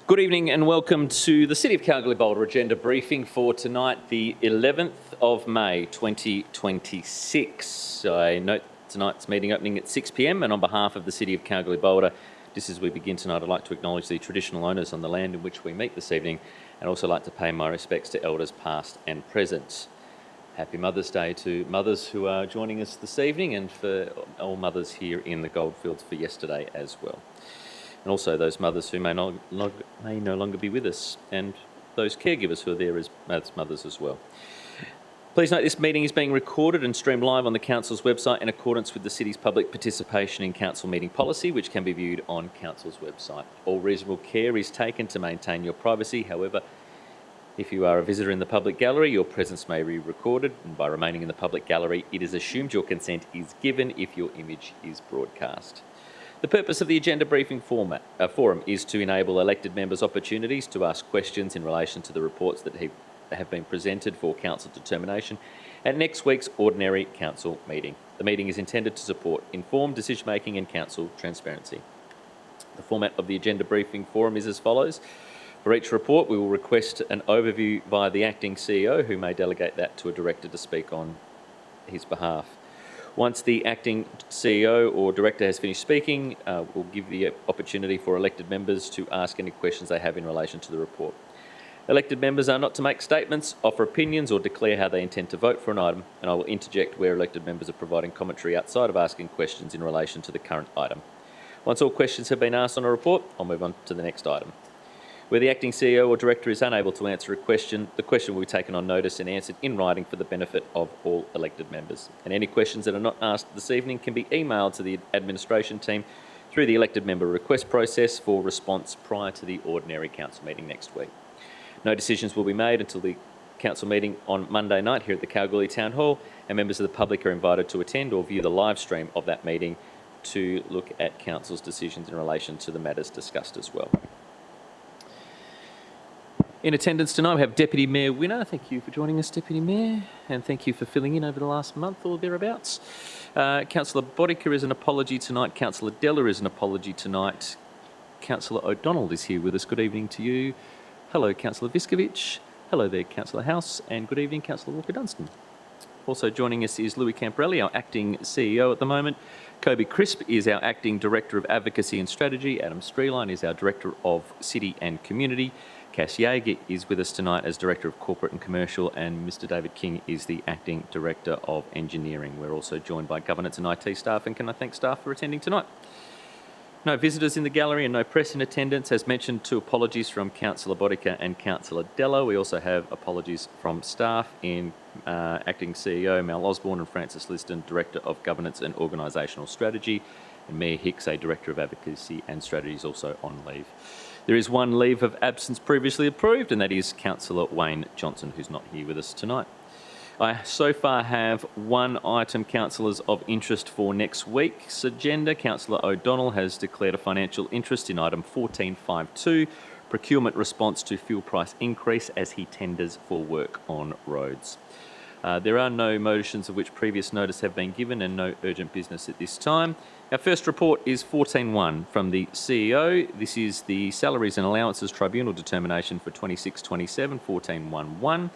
Good evening and welcome to the City of Kalgoorlie-Boulder agenda briefing for tonight, the 11th of May 2026. I note tonight's meeting opening at 6 p.m, and on behalf of the City of Kalgoorlie-Boulder, just as we begin tonight, I'd like to acknowledge the traditional owners on the land in which we meet this evening, and also like to pay my respects to elders past and present. Happy Mother's Day to mothers who are joining us this evening, and for all mothers here in the Goldfields for yesterday as well. And also those mothers who may no longer be with us, and those caregivers who are there as mothers as well. Please note this meeting is being recorded and streamed live on the Council's website in accordance with the City's public participation in Council meeting policy, which can be viewed on Council's website. All reasonable care is taken to maintain your privacy. However, if you are a visitor in the public gallery, your presence may be recorded, and by remaining in the public gallery, it is assumed your consent is given if your image is broadcast. The purpose of the agenda briefing forum is to enable elected members opportunities to ask questions in relation to the reports that have been presented for Council determination at next week's ordinary Council meeting. The meeting is intended to support informed decision-making and Council transparency. The format of the agenda briefing forum is as follows. For each report, we will request an overview via the Acting CEO, who may delegate that to a Director to speak on his behalf. Once the Acting CEO or Director has finished speaking, we'll give the opportunity for elected members to ask any questions they have in relation to the report. Elected members are not to make statements, offer opinions or declare how they intend to vote for an item, and I will interject where elected members are providing commentary outside of asking questions in relation to the current item. Once all questions have been asked on a report, I'll move on to the next item. Where the Acting CEO or Director is unable to answer a question, the question will be taken on notice and answered in writing for the benefit of all elected members. And any questions that are not asked this evening can be emailed to the administration team through the elected member request process for response prior to the ordinary Council meeting next week. No decisions will be made until the Council meeting on Monday night here at the Kalgoorlie Town Hall, and members of the public are invited to attend or view the live stream of that meeting to look at Council's decisions in relation to the matters discussed as well. In attendance tonight, we have Deputy Mayor Winner. Thank you for joining us, Deputy Mayor, and thank you for filling in over the last month or thereabouts. Councillor Bodica is an apology tonight. Councillor Della is an apology tonight. Councillor O'Donnell is here with us. Good evening to you. Hello, Councillor Viskovich. Hello there, Councillor House, and good evening, Councillor Walker-Dunstan. Also joining us is Louis Camporelli, our Acting CEO at the moment. Kobe Crisp is our Acting Director of Advocacy and Strategy. Adam Streeline is our Director of City and Community. Cass Yeager is with us tonight as Director of Corporate and Commercial, and Mr David King is the Acting Director of Engineering. We're also joined by Governance and IT staff, and can I thank staff for attending tonight. No visitors in the gallery and no press in attendance. As mentioned, two apologies from Councillor Bodica and Councillor Della. We also have apologies from staff in Acting CEO Mal Osborne and Francis Liston, Director of Governance and Organisational Strategy, and Mayor Hicks, a Director of Advocacy and Strategy, is also on leave. There is one leave of absence previously approved, and that is Councillor Wayne Johnson, who's not here with us tonight. I so far have one item, councillors, of interest for next week's agenda. Councillor O'Donnell has declared a financial interest in item 1452, procurement response to fuel price increase, as he tenders for work on roads. There are no motions of which previous notice have been given and no urgent business at this time. Our first report is 14.1 from the CEO. This is the Salaries and Allowances Tribunal determination for 26-27, 14.11.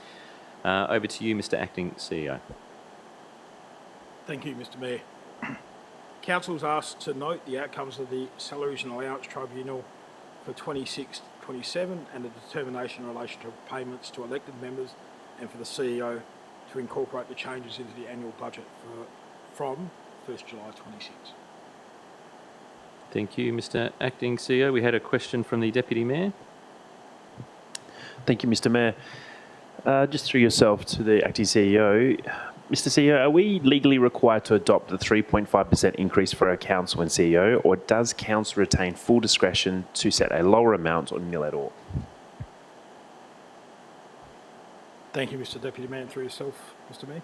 Over to you, Mr Acting CEO. Thank you, Mr Mayor. Council is asked to note the outcomes of the Salaries and Allowance Tribunal for 26-27 and the determination in relation to payments to elected members, and for the CEO to incorporate the changes into the annual budget from 1st July 26. Thank you, Mr Acting CEO. We had a question from the Deputy Mayor. Thank you, Mr Mayor. Just through yourself to the Acting CEO. Mr CEO, are we legally required to adopt the 3.5% increase for our Council and CEO, or does Council retain full discretion to set a lower amount or nil at all? Thank you, Mr Deputy Mayor, and through yourself, Mr Mayor.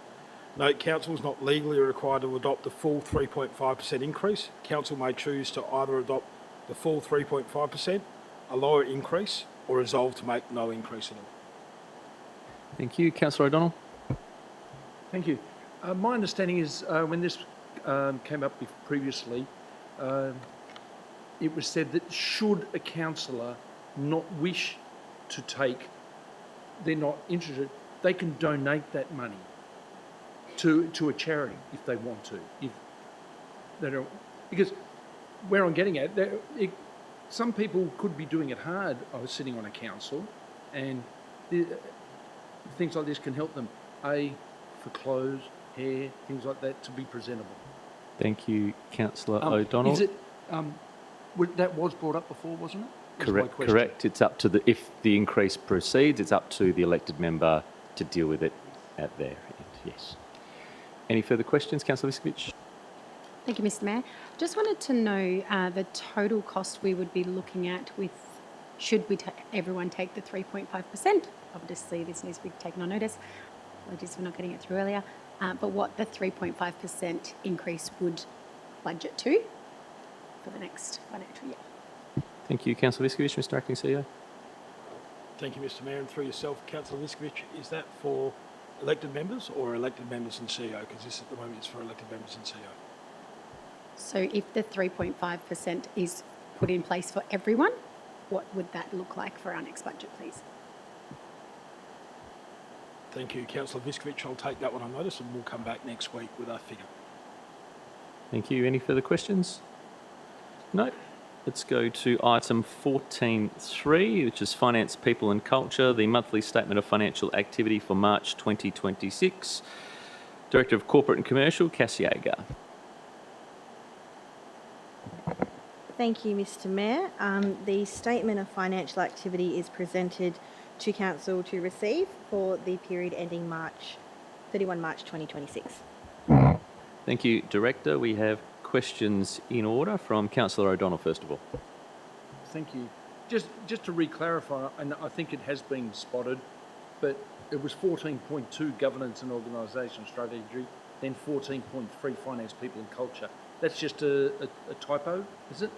Note, Council is not legally required to adopt the full 3.5% increase. Council may choose to either adopt the full 3.5%, a lower increase, or resolve to make no increase at all. Thank you. Councillor O'Donnell. Thank you. My understanding is when this came up previously, it was said that should a councillor not wish to take, they're not interested, they can donate that money to a charity if they want to. If they don't, because where I'm getting at, some people could be doing it hard. I was sitting on a council, and things like this can help them. For clothes, hair, things like that, to be presentable. Thank you, Councillor O'Donnell. Is it? That was brought up before, wasn't it? Correct. It's up to if the increase proceeds, it's up to the elected member to deal with it at their end. Yes. Any further questions, Councillor Viskovich? Thank you, Mr. Mayor. Just wanted to know the total cost we would be looking at with, should everyone take the 3.5%? Obviously, this needs to be taken on notice. Apologies for not getting it through earlier. But what the 3.5% increase would budget to for the next financial year. Thank you, Councillor Viskovich. Mr. Acting CEO. Thank you, Mr. Mayor, and through yourself, Councillor Viskovich, is that for elected members or elected members and CEO? Because this at the moment is for elected members and CEO. So if the 3.5% is put in place for everyone, what would that look like for our next budget, please? Thank you, Councillor Viskovich. I'll take that one on notice and we'll come back next week with our figure. Thank you. Any further questions? No. Let's go to item 14.3, which is Finance, People and Culture, the monthly statement of financial activity for March 2026. Director of Corporate and Commercial, Cass Yeager. Thank you, Mr. Mayor. The statement of financial activity is presented to Council to receive for the period ending 31 March 2026. Thank you, Director. We have questions in order from Councillor O'Donnell, first of all. Thank you. Just to re-clarify, and I think it has been spotted, but it was 14.2 governance and organisation strategy, then 14.3 finance, people and culture. That's just a typo, is it?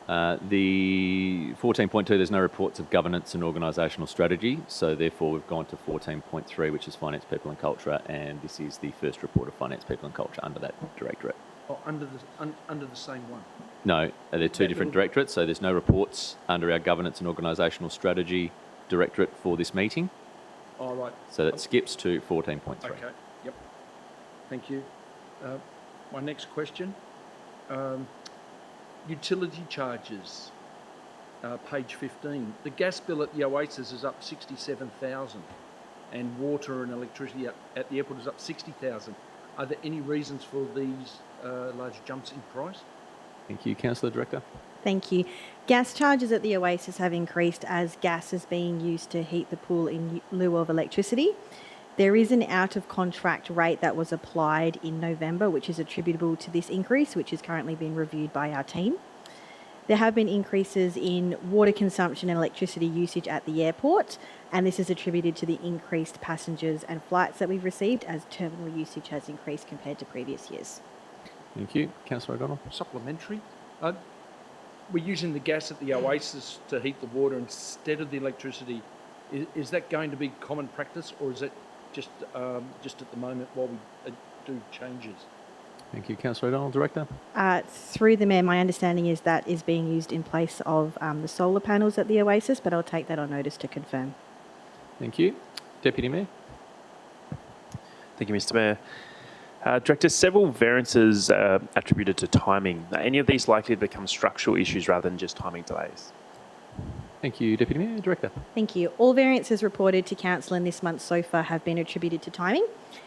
The 14.2, there's no reports of governance and organisational strategy, so therefore we've gone to 14.3, which is Finance, People and Culture, and this is the first report of Finance, People and Culture under that directorate. Oh, under the same one? No, they're two different directorates, so there's no reports under our governance and organisational strategy directorate for this meeting. Oh, right. So that skips to 14.3. Okay, yep. Thank you. My next question. Utility charges, page 15. The gas bill at the Oasis is up 67,000 and water and electricity at the airport is up 60,000. Are there any reasons for these large jumps in price? Thank you, Councillor Director. Thank you. Gas charges at the Oasis have increased as gas is being used to heat the pool in lieu of electricity. There is an out-of-contract rate that was applied in November, which is attributable to this increase, which is currently being reviewed by our team. There have been increases in water consumption and electricity usage at the airport, and this is attributed to the increased passengers and flights that we've received as terminal usage has increased compared to previous years. Thank you. Councillor O'Donnell. Supplementary. We're using the gas at the Oasis to heat the water instead of the electricity. Is that going to be common practice, or is it just at the moment while we do changes? Thank you, Councillor O'Donnell. Director. Through the Mayor, my understanding is that is being used in place of the solar panels at the Oasis, but I'll take that on notice to confirm. Thank you. Deputy Mayor. Thank you, Mr. Mayor. Director, several variances attributed to timing. Are any of these likely to become structural issues rather than just timing delays? Thank you, Deputy Mayor. Director. Thank you. All variances reported to Council in this month so far have been attributed to timing.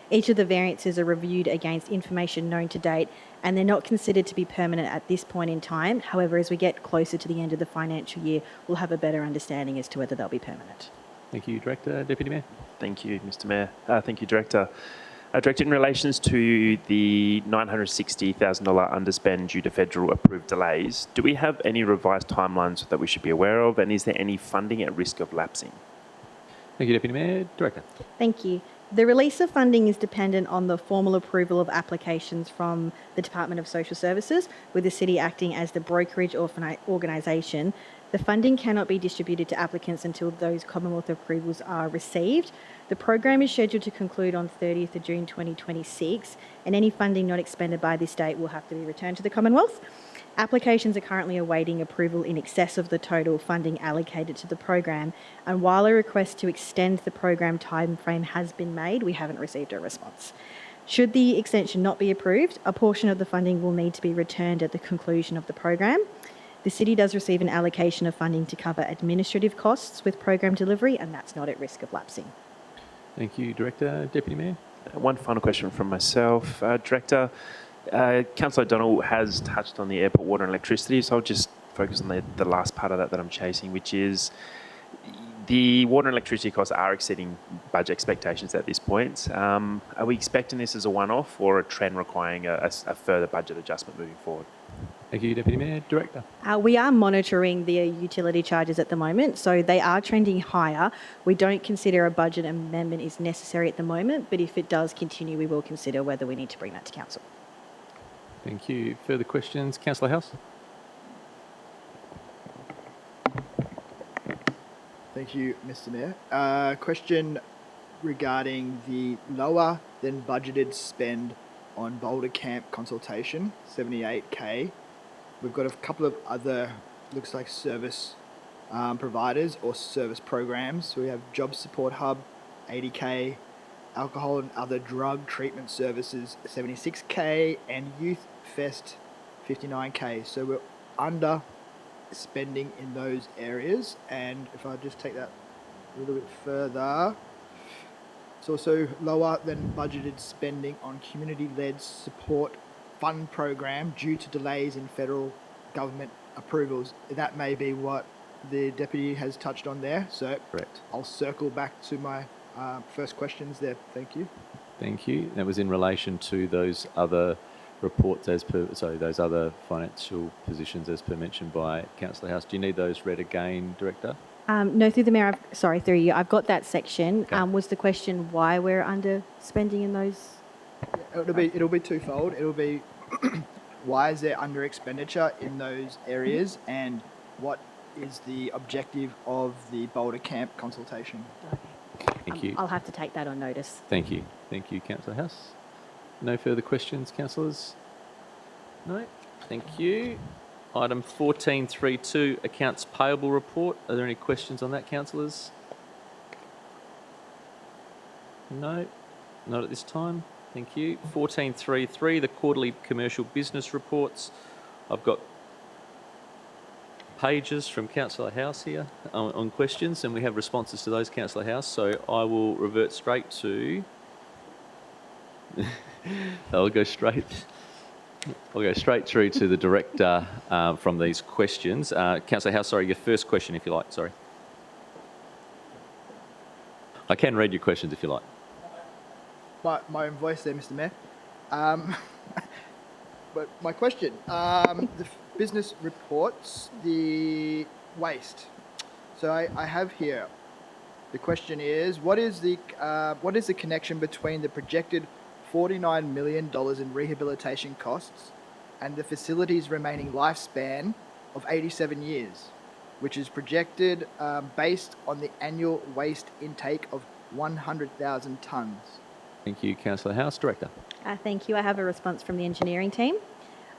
Each of the variances are reviewed against information known to date, and they're not considered to be permanent at this point in time. However, as we get closer to the end of the financial year, we'll have a better understanding as to whether they'll be permanent. Thank you, Director. Deputy Mayor. Thank you, Mr. Mayor. Thank you, Director. Director, in relation to the $960,000 underspend due to federal approved delays, do we have any revised timelines that we should be aware of, and is there any funding at risk of lapsing? Thank you, Deputy Mayor. Director. Thank you. The release of funding is dependent on the formal approval of applications from the Department of Social Services, with the City acting as the brokerage or organisation. The funding cannot be distributed to applicants until those Commonwealth approvals are received. The program is scheduled to conclude on 30th of June 2026, and any funding not expended by this date will have to be returned to the Commonwealth. Applications are currently awaiting approval in excess of the total funding allocated to the program, and while a request to extend the program timeframe has been made, we haven't received a response. Should the extension not be approved, a portion of the funding will need to be returned at the conclusion of the program. The City does receive an allocation of funding to cover administrative costs with program delivery, and that's not at risk of lapsing. Thank you, Director. Deputy Mayor? One final question from myself. Director, Councillor O'Donnell has touched on the airport water and electricity, so I'll just focus on the last part of that I'm chasing, which is the water and electricity costs are exceeding budget expectations at this point. Are we expecting this as a one-off or a trend requiring a further budget adjustment moving forward? Thank you, Deputy Mayor. Director? We are monitoring the utility charges at the moment, so they are trending higher. We don't consider a budget amendment is necessary at the moment, but if it does continue, we will consider whether we need to bring that to Council. Thank you. Further questions? Councillor House? Thank you, Mr. Mayor. Question regarding the lower than budgeted spend on Boulder Camp consultation, 78K. We've got a couple of other, looks like service providers or service programs. So we have Job Support Hub, 80K, Alcohol and Other Drug Treatment Services, 76K, and Youth Fest, 59K. So we're under spending in those areas. And if I just take that a little bit further, it's also lower than budgeted spending on community-led support fund program due to delays in federal government approvals. That may be what the Deputy has touched on there. So Correct. I'll circle back to my first questions there. Thank you. Thank you. That was in relation to those other reports those other financial positions as per mentioned by Councillor House. Do you need those read again, Director? No, through the Mayor, through you, I've got that section. Okay. Was the question why we're under spending in those? It'll be twofold. It'll be why is there under expenditure in those areas, and what is the objective of the Boulder Camp consultation? Thank you. I'll have to take that on notice. Thank you. Thank you, Councillor House. No further questions, councillors? No? Thank you. Item 1432, Accounts Payable Report. Are there any questions on that, councillors? No? Not at this time. Thank you. 1433, the Quarterly Commercial Business Reports. I've got pages from Councillor House here on questions, and we have responses to those, Councillor House, so I will revert straight to... I'll go straight through to the Director from these questions. Councillor House, sorry, your first question, if you like, sorry. I can read your questions if you like. My own voice there, Mr. Mayor. But my question, the business reports, the waste. So I have here, the question is, what is the connection between the projected $49 million in rehabilitation costs and the facility's remaining lifespan of 87 years, which is projected based on the annual waste intake of 100,000 tonnes? Thank you, Councillor House. Director. Thank you. I have a response from the engineering team.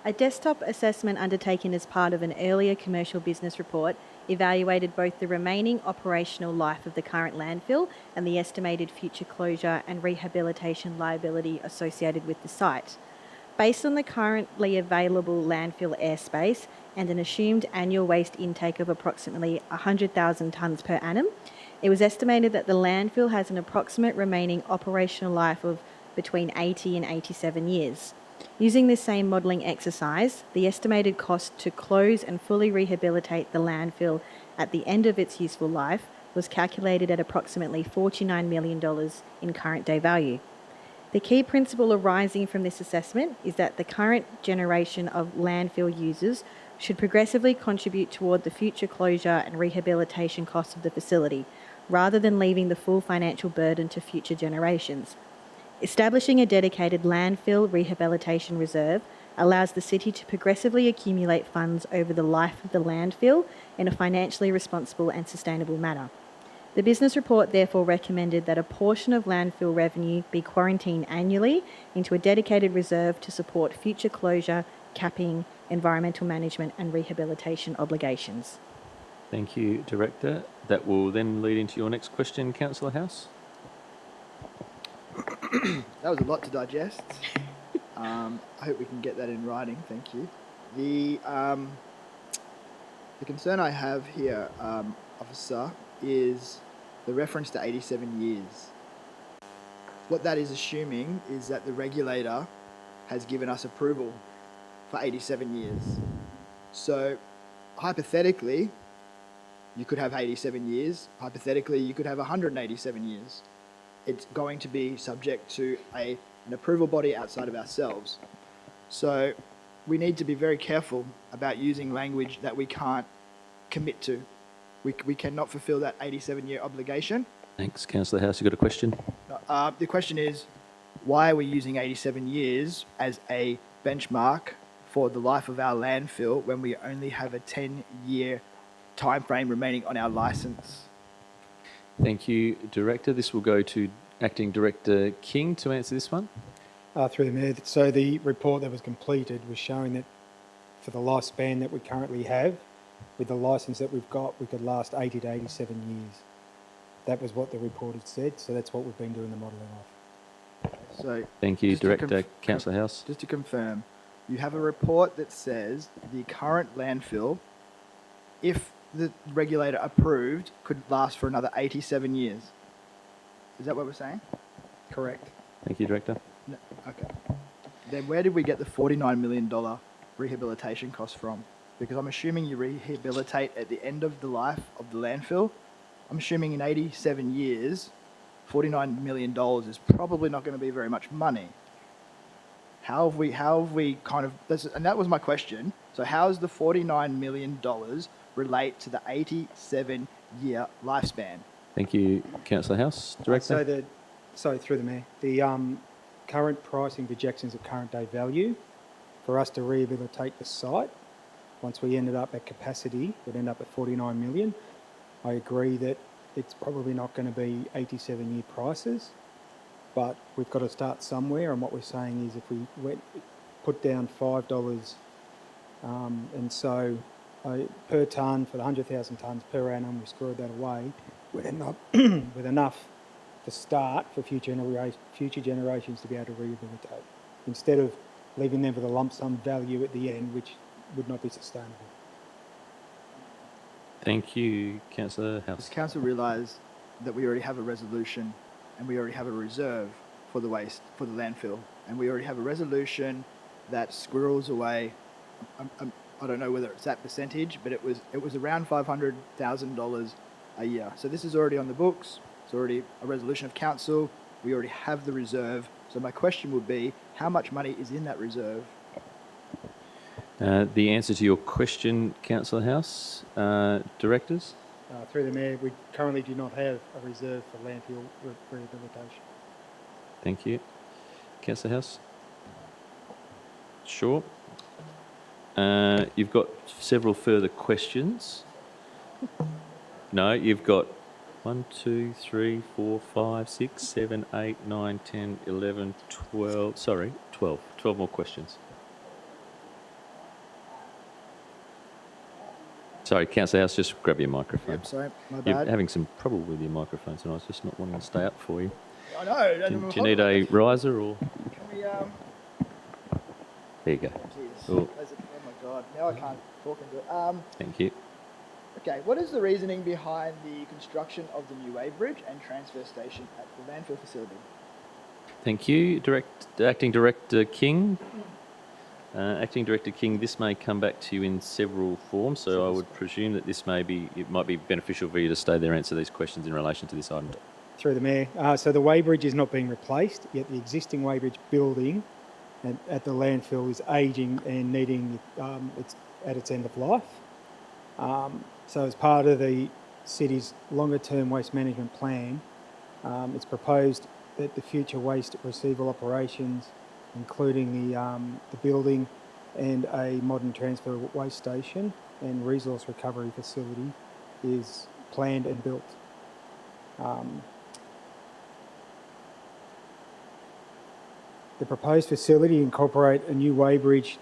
A desktop assessment undertaken as part of an earlier commercial business report evaluated both the remaining operational life of the current landfill and the estimated future closure and rehabilitation liability associated with the site. Based on the currently available landfill airspace and an assumed annual waste intake of approximately 100,000 tonnes per annum, it was estimated that the landfill has an approximate remaining operational life of between 80 and 87 years. Using this same modelling exercise, the estimated cost to close and fully rehabilitate the landfill at the end of its useful life was calculated at approximately $49 million in current day value. The key principle arising from this assessment is that the current generation of landfill users should progressively contribute toward the future closure and rehabilitation costs of the facility, rather than leaving the full financial burden to future generations. Establishing a dedicated landfill rehabilitation reserve allows the City to progressively accumulate funds over the life of the landfill in a financially responsible and sustainable manner. The business report therefore recommended that a portion of landfill revenue be quarantined annually into a dedicated reserve to support future closure capping environmental management and rehabilitation obligations. Thank you, Director. That will then lead into your next question, Councillor House. That was a lot to digest. I hope we can get that in writing. Thank you. The concern I have here, Officer, is the reference to 87 years. What that is assuming is that the regulator has given us approval for 87 years. So, hypothetically, you could have 87 years. Hypothetically, you could have 187 years. It's going to be subject to an approval body outside of ourselves. So we need to be very careful about using language that we can't commit to. We cannot fulfill that 87-year obligation. Thanks, Councillor House. You got a question? The question is, why are we using 87 years as a benchmark for the life of our landfill when we only have a 10-year time frame remaining on our licence? Thank you, Director. This will go to Acting Director King to answer this one. Through the Mayor. So the report that was completed was showing that for the lifespan that we currently have, with the licence that we've got, we could last 80 to 87 years. That was what the report had said, so that's what we've been doing the modelling of. So, Thank you, just to Director. Councillor House. just to confirm, you have a report that says the current landfill, if the regulator approved, could last for another 87 years. Is that what we're saying? Correct. Thank you, Director. No. Okay. Then where did we get the $49 million rehabilitation cost from? Because I'm assuming you rehabilitate at the end of the life of the landfill. I'm assuming in 87 years, $49 million is probably not going to be very much money. How have we kind of, and that was my question. So how does the $49 million relate to the 87-year lifespan? Thank you, Councillor House. Director. So through the Mayor, the current pricing projections of current day value for us to rehabilitate the site, once we ended up at capacity, we'd end up at 49 million. I agree that it's probably not going to be 87-year prices, but we've got to start somewhere, and what we're saying is if we put down $5, and so per tonne for the 100,000 tonnes per annum, we scored that away, we'd end up with enough to start for future generations to be able to rehabilitate, instead of leaving them with a lump sum value at the end, which would not be sustainable. Thank you, Councillor House. Does Council realise that we already have a resolution and we already have a reserve for the waste, for the landfill, and we already have a resolution that squirrels away, I don't know whether it's that percentage, but it was around $500,000 a year. So this is already on the books. It's already a resolution of council. We already have the reserve. So my question would be, how much money is in that reserve? The answer to your question, Councillor House. Directors? Through the Mayor, we currently do not have a reserve for landfill rehabilitation. Thank you. Councillor House? Sure. You've got several further questions. No, you've got 1, 2, 3, 4, 5, 6, 7, 8, 9, 10, 11, 12. Sorry, 12. 12 more questions. Sorry, Councillor House, just grab your microphone. Yep, sorry, my You're bad. having some trouble with your microphone tonight. I was just not wanting to stay up for you. I know. Do you need a riser or? Can we, There you go. Jeez. Oh. Oh my God. Now I can't talk into it. Thank you. Okay, what is the reasoning behind the construction of the new weighbridge and transfer station at the landfill facility? Thank you, Acting Director King. Acting Director King, this may come back to you in several forms, so I would presume that it might be beneficial for you to stay there and answer these questions in relation to this item. Through the Mayor. So the weighbridge is not being replaced, yet the existing weighbridge building at the landfill is ageing and needing, it's at its end of life. So as part of the city's longer term waste management plan, it's proposed that the future waste receival operations, including the building and a modern transfer waste station and resource recovery facility, is planned and built. The proposed facility incorporate a new weighbridge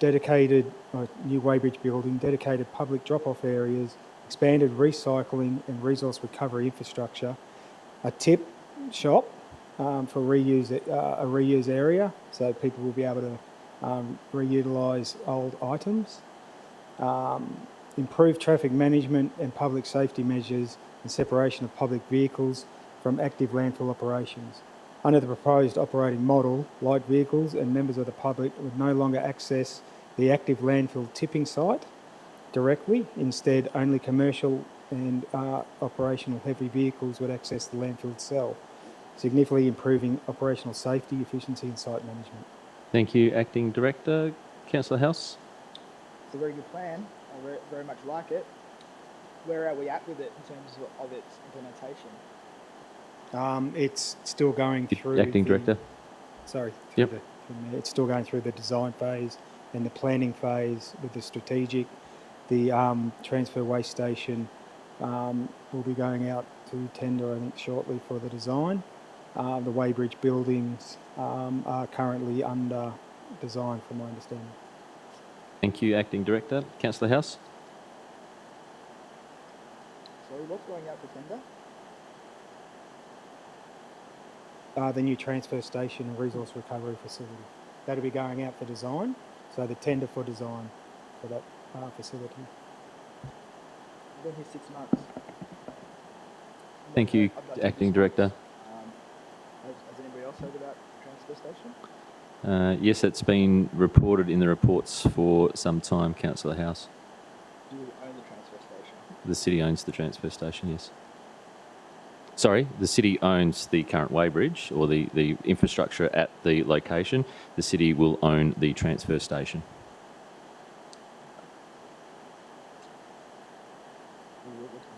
building, dedicated public drop-off areas, expanded recycling and resource recovery infrastructure, a tip shop for a reuse area, so people will be able to reutilise old items, improve traffic management and public safety measures and separation of public vehicles from active landfill operations. Under the proposed operating model, light vehicles and members of the public would no longer access the active landfill tipping site directly. Instead, only commercial and operational heavy vehicles would access the landfill itself, significantly improving operational safety, efficiency and site management. Thank you, Acting Director. Councillor House? It's a very good plan. I very much like it. Where are we at with it in terms of its implementation? It's still going through. Acting Director? Sorry. Yep. It's still going through the design phase and the planning phase with the strategic. The transfer waste station will be going out to tender, I think, shortly for the design. The weighbridge buildings are currently under design, from my understanding. Thank you, Acting Director. Councillor House? Sorry, what's going out for tender? The new transfer station and resource recovery facility. That'll be going out for design, so the tender for design for that facility. I've been here 6 months. Thank you, I've done Acting this. Director. Has anybody else heard about the transfer station? Yes, it's been reported in the reports for some time, Councillor House. Do you own the transfer station? The city owns the transfer station, yes. Sorry, the city owns the current weighbridge or the infrastructure at the location. The city will own the transfer station.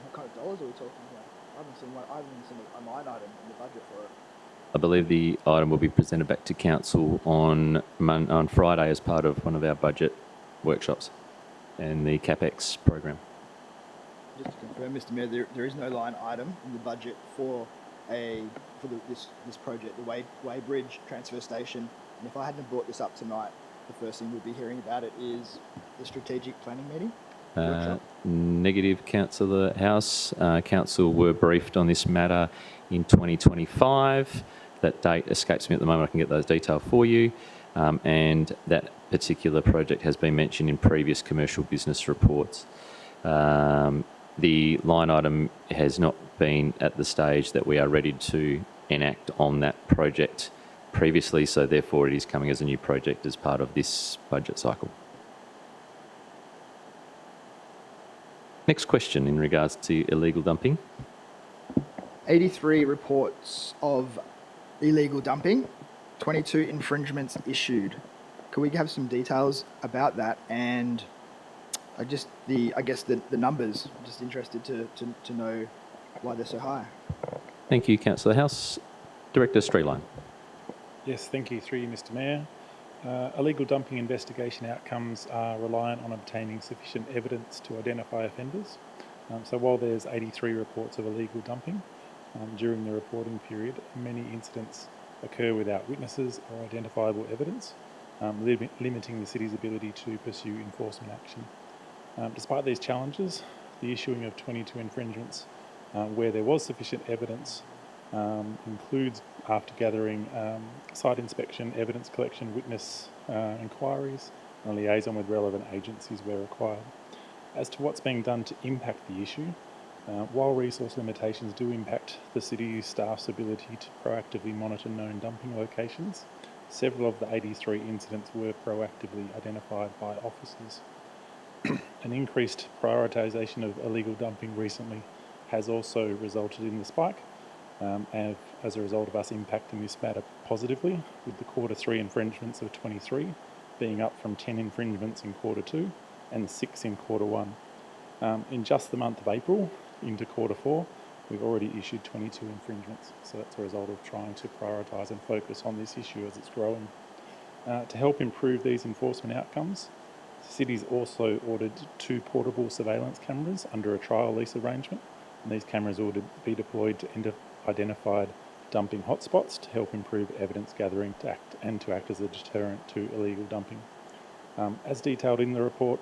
What kind of dollars are we talking about? I haven't seen a line item in the budget for it. I believe the item will be presented back to Council on Friday as part of one of our budget workshops and the CapEx program. Just to confirm, Mr. Mayor, there is no line item in the budget for this project, the weighbridge transfer station. And if I hadn't brought this up tonight, the first thing we'll be hearing about it is the strategic planning meeting. Negative, Councillor House. Council were briefed on this matter in 2025. That date escapes me at the moment. I can get those details for you. And that particular project has been mentioned in previous commercial business reports. The line item has not been at the stage that we are ready to enact on that project previously, so therefore it is coming as a new project as part of this budget cycle. Next question in regards to illegal dumping. 83 reports of illegal dumping, 22 infringements issued. Could we have some details about that and the numbers? I'm just interested to know why they're so high. Thank you, Councillor House. Director Streeline. Yes, thank you, through you, Mr. Mayor. Illegal dumping investigation outcomes are reliant on obtaining sufficient evidence to identify offenders. So while there's 83 reports of illegal dumping during the reporting period, many incidents occur without witnesses or identifiable evidence, limiting the city's ability to pursue enforcement action. Despite these challenges, the issuing of 22 infringements where there was sufficient evidence includes, after gathering site inspection, evidence collection, witness inquiries, and liaison with relevant agencies where required. As to what's being done to impact the issue, while resource limitations do impact the city staff's ability to proactively monitor known dumping locations, several of the 83 incidents were proactively identified by officers. An increased prioritisation of illegal dumping recently has also resulted in the spike, and as a result of us impacting this matter positively, with the Q3 infringements of 23 being up from 10 infringements in Q2 and 6 in Q1. In just the month of April into Q4, we've already issued 22 infringements, so that's a result of trying to prioritise and focus on this issue as it's growing. To help improve these enforcement outcomes, the city's also ordered 2 portable surveillance cameras under a trial lease arrangement, and these cameras will be deployed to identified dumping hotspots to help improve evidence gathering to act as a deterrent to illegal dumping. As detailed in the report,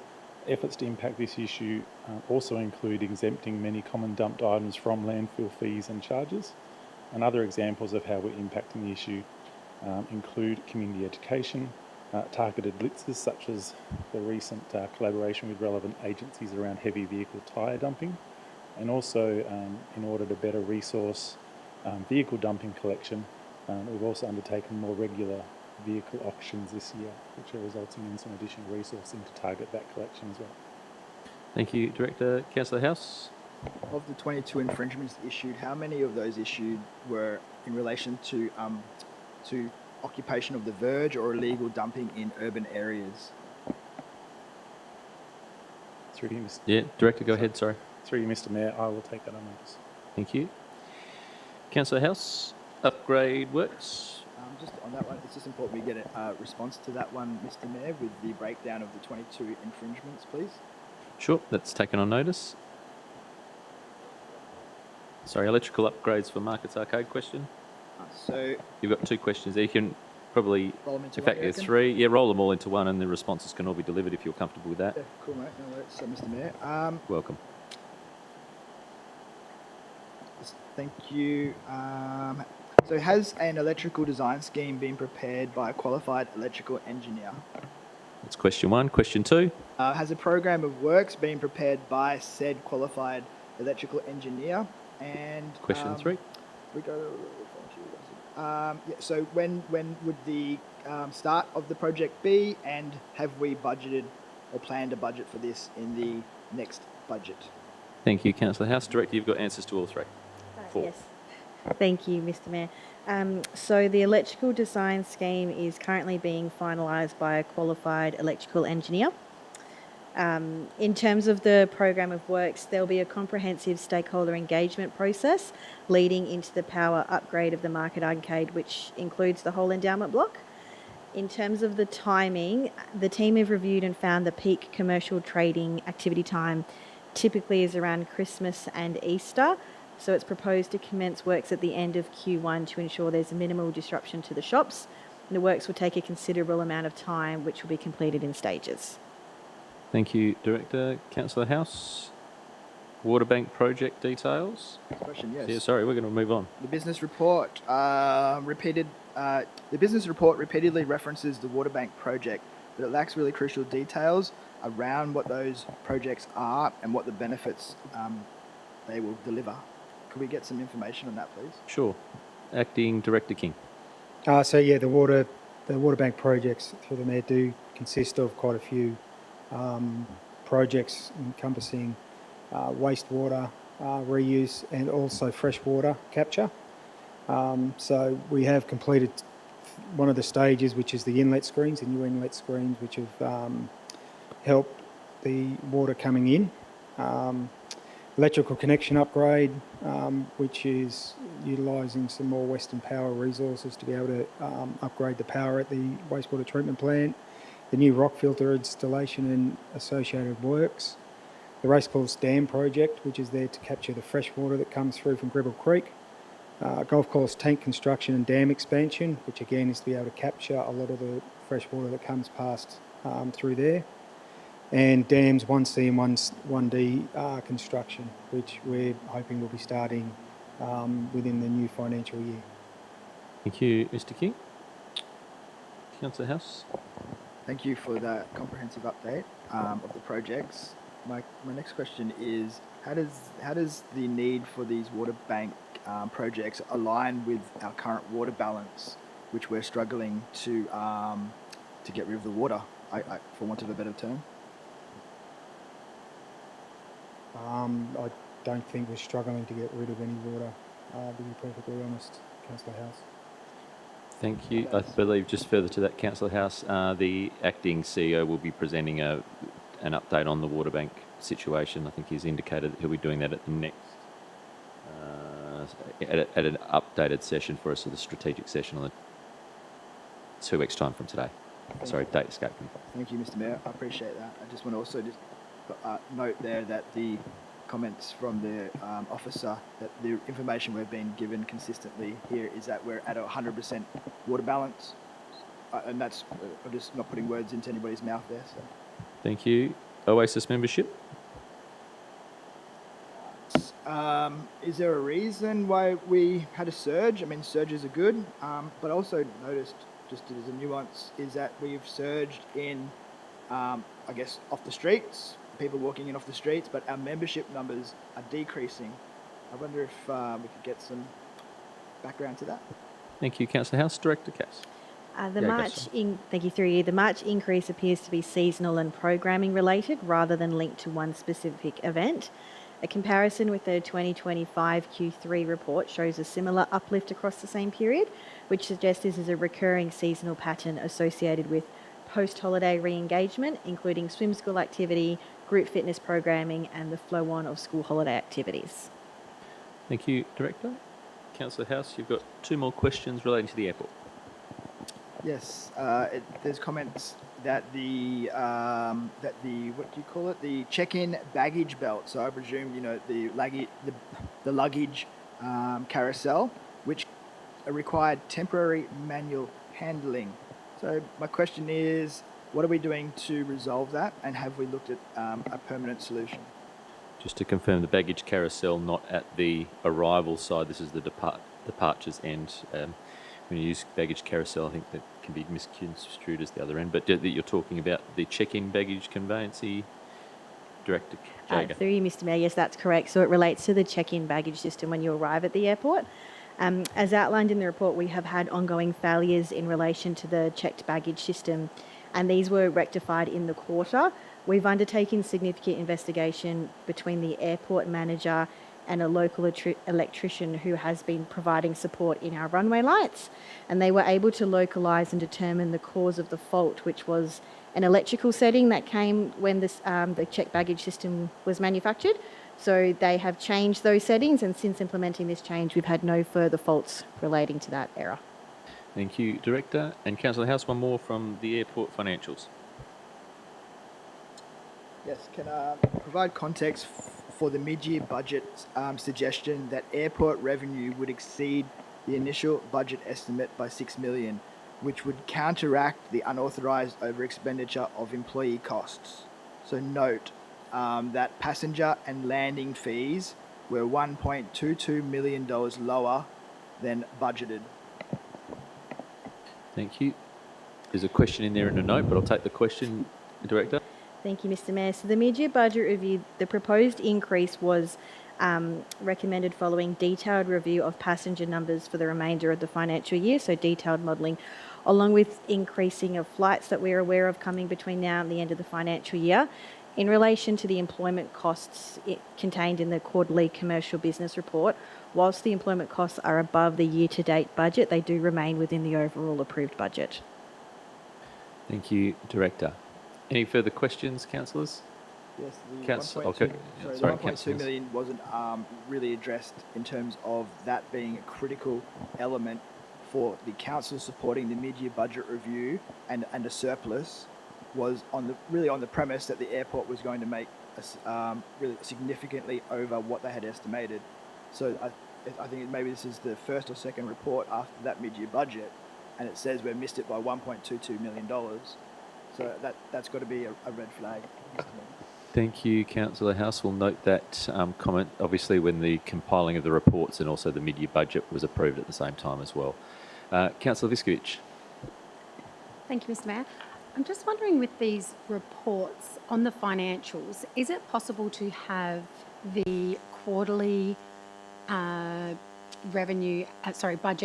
efforts to impact this issue also include exempting many common dumped items from landfill fees and charges. And other examples of how we're impacting the issue include community education, targeted blitzes such as the recent collaboration with relevant agencies around heavy vehicle tyre dumping, and also in order to better resource vehicle dumping collection, we've also undertaken more regular vehicle auctions this year, which are resulting in some additional resourcing to target that collection as well. Thank you, Director. Councillor House? Of the 22 infringements issued, how many of those issued were in relation to occupation of the verge or illegal dumping in urban areas? Through you, Mr. Yeah, Director, go ahead, sorry. Through you, Mr. Mayor, I will take that on notice. Thank you. Councillor House, upgrade works. Just on that one, it's just important we get a response to that one, Mr. Mayor, with the breakdown of the 22 infringements, please. Sure, that's taken on notice. Sorry, electrical upgrades for Markets Arcade question. So You've got two questions there. You can probably, roll them into in one, fact, you there's reckon? three. Yeah, roll them all into one and the responses can all be delivered if you're comfortable with that. Yeah, cool, mate. No worries. So, Mr. Mayor, Welcome. thank you. So has an electrical design scheme been prepared by a qualified electrical engineer? That's question one. Question two. Has a program of works been prepared by said qualified electrical engineer? And Question three. we go. Yeah, so when would the start of the project be, and have we budgeted or planned a budget for this in the next budget? Thank you, Councillor House. Director, you've got answers to all three. Four. Yes. Thank you, Mr. Mayor. So the electrical design scheme is currently being finalised by a qualified electrical engineer. In terms of the program of works, there'll be a comprehensive stakeholder engagement process leading into the power upgrade of the Market Arcade, which includes the whole endowment block. In terms of the timing, the team have reviewed and found the peak commercial trading activity time typically is around Christmas and Easter. So it's proposed to commence works at the end of Q1 to ensure there's minimal disruption to the shops. And the works will take a considerable amount of time, which will be completed in stages. Thank you, Director. Councillor House. Water bank project details. Question, yes. Yeah, sorry, we're going to move on. The business report repeatedly references the water bank project, but it lacks really crucial details around what those projects are and what the benefits they will deliver. Could we get some information on that, please? Sure. Acting Director King. So yeah, the water bank projects through the Mayor do consist of quite a few projects encompassing wastewater reuse and also freshwater capture. So we have completed one of the stages, which is the inlet screens, the new inlet screens, which have helped the water coming in. Electrical connection upgrade, which is utilising some more Western Power resources to be able to upgrade the power at the wastewater treatment plant. The new rock filter installation and associated works. The Racecourse Dam project, which is there to capture the fresh water that comes through from Gribble Creek. Golf course tank construction and dam expansion, which again is to be able to capture a lot of the fresh water that comes past through there. And dams 1C and 1D construction, which we're hoping will be starting within the new financial year. Thank you, Mr. King. Councillor House. Thank you for that comprehensive update of the projects. My next question is, how does the need for these water bank projects align with our current water balance, which we're struggling to get rid of the water, for want of a better term? I don't think we're struggling to get rid of any water, to be perfectly honest, Councillor House. Thank you. I believe just further to that, Councillor House, the acting CEO will be presenting an update on the water bank situation. I think he's indicated that he'll be doing that at the next, at an updated session for us, so the strategic session on the 2 weeks' time from today. Sorry, date escaped me. Thank you, Mr. Mayor. I appreciate that. I just want to also note there that the comments from the officer that the information we've been given consistently here is that we're at a 100% water balance. And that's, I'm just not putting words into anybody's mouth there. So. Thank you. Oasis membership? Is there a reason why we had a surge? I mean, surges are good, but also noticed, just as a nuance, is that we've surged in, I guess, off the streets, people walking in off the streets, but our membership numbers are decreasing. I wonder if we could get some background to that. Thank you, Councillor House. Director Cass. Thank you, through you. The March increase appears to be seasonal and programming related rather than linked to one specific event. A comparison with the 2025 Q3 report shows a similar uplift across the same period, which suggests this is a recurring seasonal pattern associated with post-holiday re-engagement, including swim school activity, group fitness programming, and the flow-on of school holiday activities. Thank you, Director. Councillor House, you've got 2 more questions relating to the airport. Yes, there's comments that the what do you call it? The check-in baggage belt. So I presume the luggage carousel, which required temporary manual handling. So my question is, what are we doing to resolve that, and have we looked at a permanent solution? Just to confirm, the baggage carousel not at the arrival side. This is the departures end. When you use baggage carousel, I think that can be misconstrued as the other end. But that you're talking about the check-in baggage conveyancy, Director Jager. Through you, Mr. Mayor, yes, that's correct. So it relates to the check-in baggage system when you arrive at the airport. As outlined in the report, we have had ongoing failures in relation to the checked baggage system, and these were rectified in the quarter. We've undertaken significant investigation between the airport manager and a local electrician who has been providing support in our runway lights, and they were able to localise and determine the cause of the fault, which was an electrical setting that came when the checked baggage system was manufactured. So they have changed those settings, and since implementing this change, we've had no further faults relating to that error. Thank you, Director. And Councillor House, one more from the airport financials. Yes, can provide context for the mid-year budget suggestion that airport revenue would exceed the initial budget estimate by $6 million, which would counteract the unauthorised over-expenditure of employee costs. So note that passenger and landing fees were $1.22 million lower than budgeted. Thank you. There's a question in there and a note, but I'll take the question, Director. Thank you, Mr. Mayor. So the mid-year budget review, the proposed increase was recommended following detailed review of passenger numbers for the remainder of the financial year, so detailed modelling, along with increasing of flights that we're aware of coming between now and the end of the financial year. In relation to the employment costs contained in the quarterly commercial business report, whilst the employment costs are above the year-to-date budget, they do remain within the overall approved budget. Thank you, Director. Any further questions, councillors? Yes, the Council- 1.2 okay. sorry, Sorry, the 1.2 councillors. million wasn't really addressed in terms of that being a critical element for the council supporting the mid-year budget review, and a surplus was on the premise that the airport was going to make really significantly over what they had estimated. So I think maybe this is the first or second report after that mid-year budget, and it says we missed it by $1.22 million. So that's got to be a red flag. Thank you, Councillor House. We'll note that comment, obviously, when the compiling of the reports and also the mid-year budget was approved at the same time as well. Councillor Viskovich. Thank you, Mr. Mayor. I'm just wondering, with these reports on the financials, is it possible to have the quarterly budget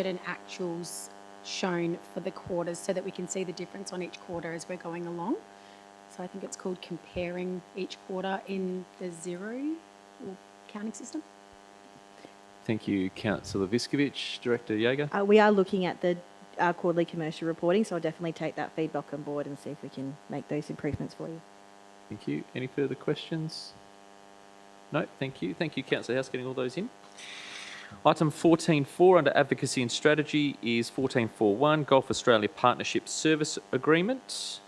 and actuals shown for the quarters so that we can see the difference on each quarter as we're going along? So I think it's called comparing each quarter in the Xero or counting system. Thank you, Councillor Viskovich. Director Jager. We are looking at the quarterly commercial reporting, so I'll definitely take that feedback on board and see if we can make those improvements for you. Thank you. Any further questions? No, thank you. Thank you, Councillor House, getting all those in. Item 14.4 under Advocacy and Strategy is 14.4.1 Gulf Australia Partnership Service Agreement.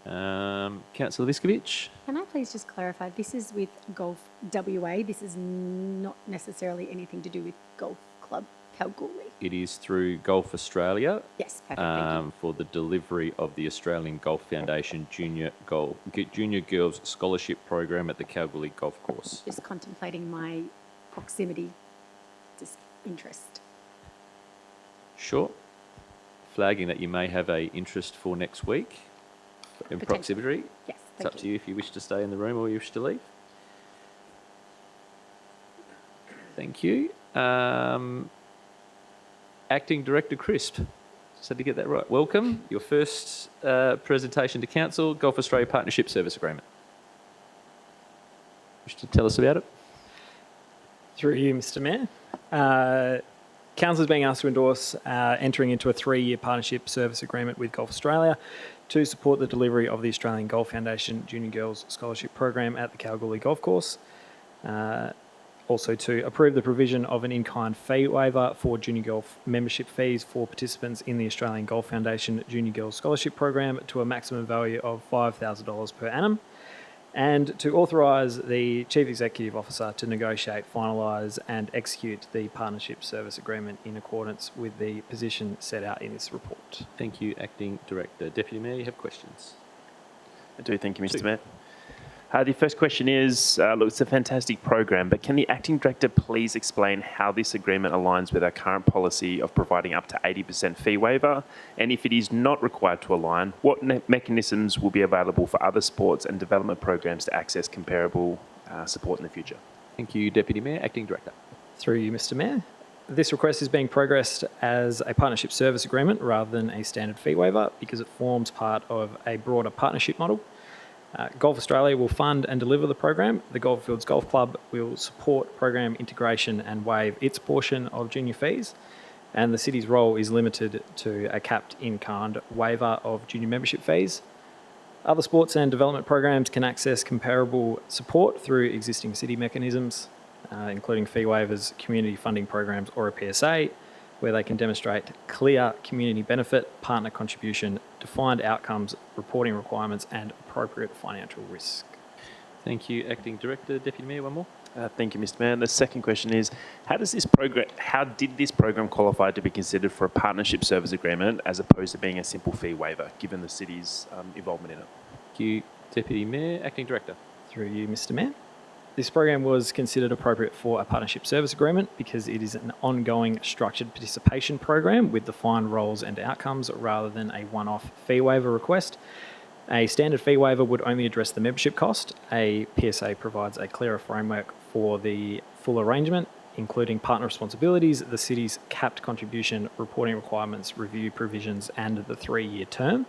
Councillor Viskovich. Can I please just clarify, this is with Golf WA, this is not necessarily anything to do with Golf Club Kalgoorlie? It is through Golf Australia Yes, perfect, thank you. for the delivery of the Australian Golf Foundation Junior Girls Scholarship Program at the Kalgoorlie Golf Course. Just contemplating my proximity, just interest. Sure. Flagging that you may have a interest for next week in Potentially. proximity. Yes, It's up to you if you wish to stay in the room or you wish to leave. Thank you. Acting Director Crisp. Just had to get that right. Welcome. Your first presentation to Council, Golf Australia Partnership Service Agreement. Wish to tell us about it? Through you, Mr. Mayor. Council is being asked to endorse entering into a 3-year partnership service agreement with Golf Australia to support the delivery of the Australian Golf Foundation Junior Girls Scholarship Program at the Kalgoorlie Golf Course. Also to approve the provision of an in-kind fee waiver for junior golf membership fees for participants in the Australian Golf Foundation Junior Girls Scholarship Program to a maximum value of $5,000 per annum, and to authorise the Chief Executive Officer to negotiate, finalise and execute the partnership service agreement in accordance with the position set out in this report. Thank you, Acting Director. Deputy Mayor, you have questions? I do, thank you, Mr. Mayor. The first question is, look, it's a fantastic program, but can the Acting Director please explain how this agreement aligns with our current policy of providing up to 80% fee waiver? And if it is not required to align, what mechanisms will be available for other sports and development programs to access comparable support in the future? Thank you, Deputy Mayor. Acting Director. Through you, Mr. Mayor. This request is being progressed as a partnership service agreement rather than a standard fee waiver because it forms part of a broader partnership model. Golf Australia will fund and deliver the program. The Goldfields Golf Club will support program integration and waive its portion of junior fees. And the city's role is limited to a capped in-kind waiver of junior membership fees. Other sports and development programs can access comparable support through existing city mechanisms, including fee waivers, community funding programs or a PSA, where they can demonstrate clear community benefit, partner contribution, defined outcomes, reporting requirements, and appropriate financial risk. Thank you, Acting Director. Deputy Mayor, one more. Thank you, Mr. Mayor. The second question is, how did this program qualify to be considered for a partnership service agreement as opposed to being a simple fee waiver, given the city's involvement in it? Thank you, Deputy Mayor. Acting Director. Through you, Mr. Mayor. This program was considered appropriate for a partnership service agreement because it is an ongoing structured participation program with defined roles and outcomes rather than a one-off fee waiver request. A standard fee waiver would only address the membership cost. A PSA provides a clearer framework for the full arrangement, including partner responsibilities, the city's capped contribution, reporting requirements, review provisions, and the 3-year term.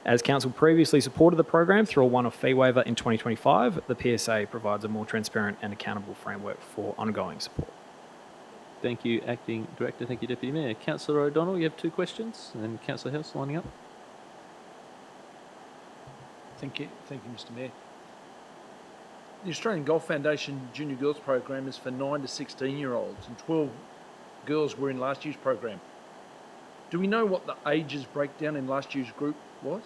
As Council previously supported the program through a one-off fee waiver in 2025, the PSA provides a more transparent and accountable framework for ongoing support. Thank you, Acting Director. Thank you, Deputy Mayor. Councillor O'Donnell, you have 2 questions, and then Councillor House lining up. Thank you, Mr. Mayor. The Australian Golf Foundation Junior Girls Program is for 9 to 16-year-olds, and 12 girls were in last year's program. Do we know what the ages breakdown in last year's group was?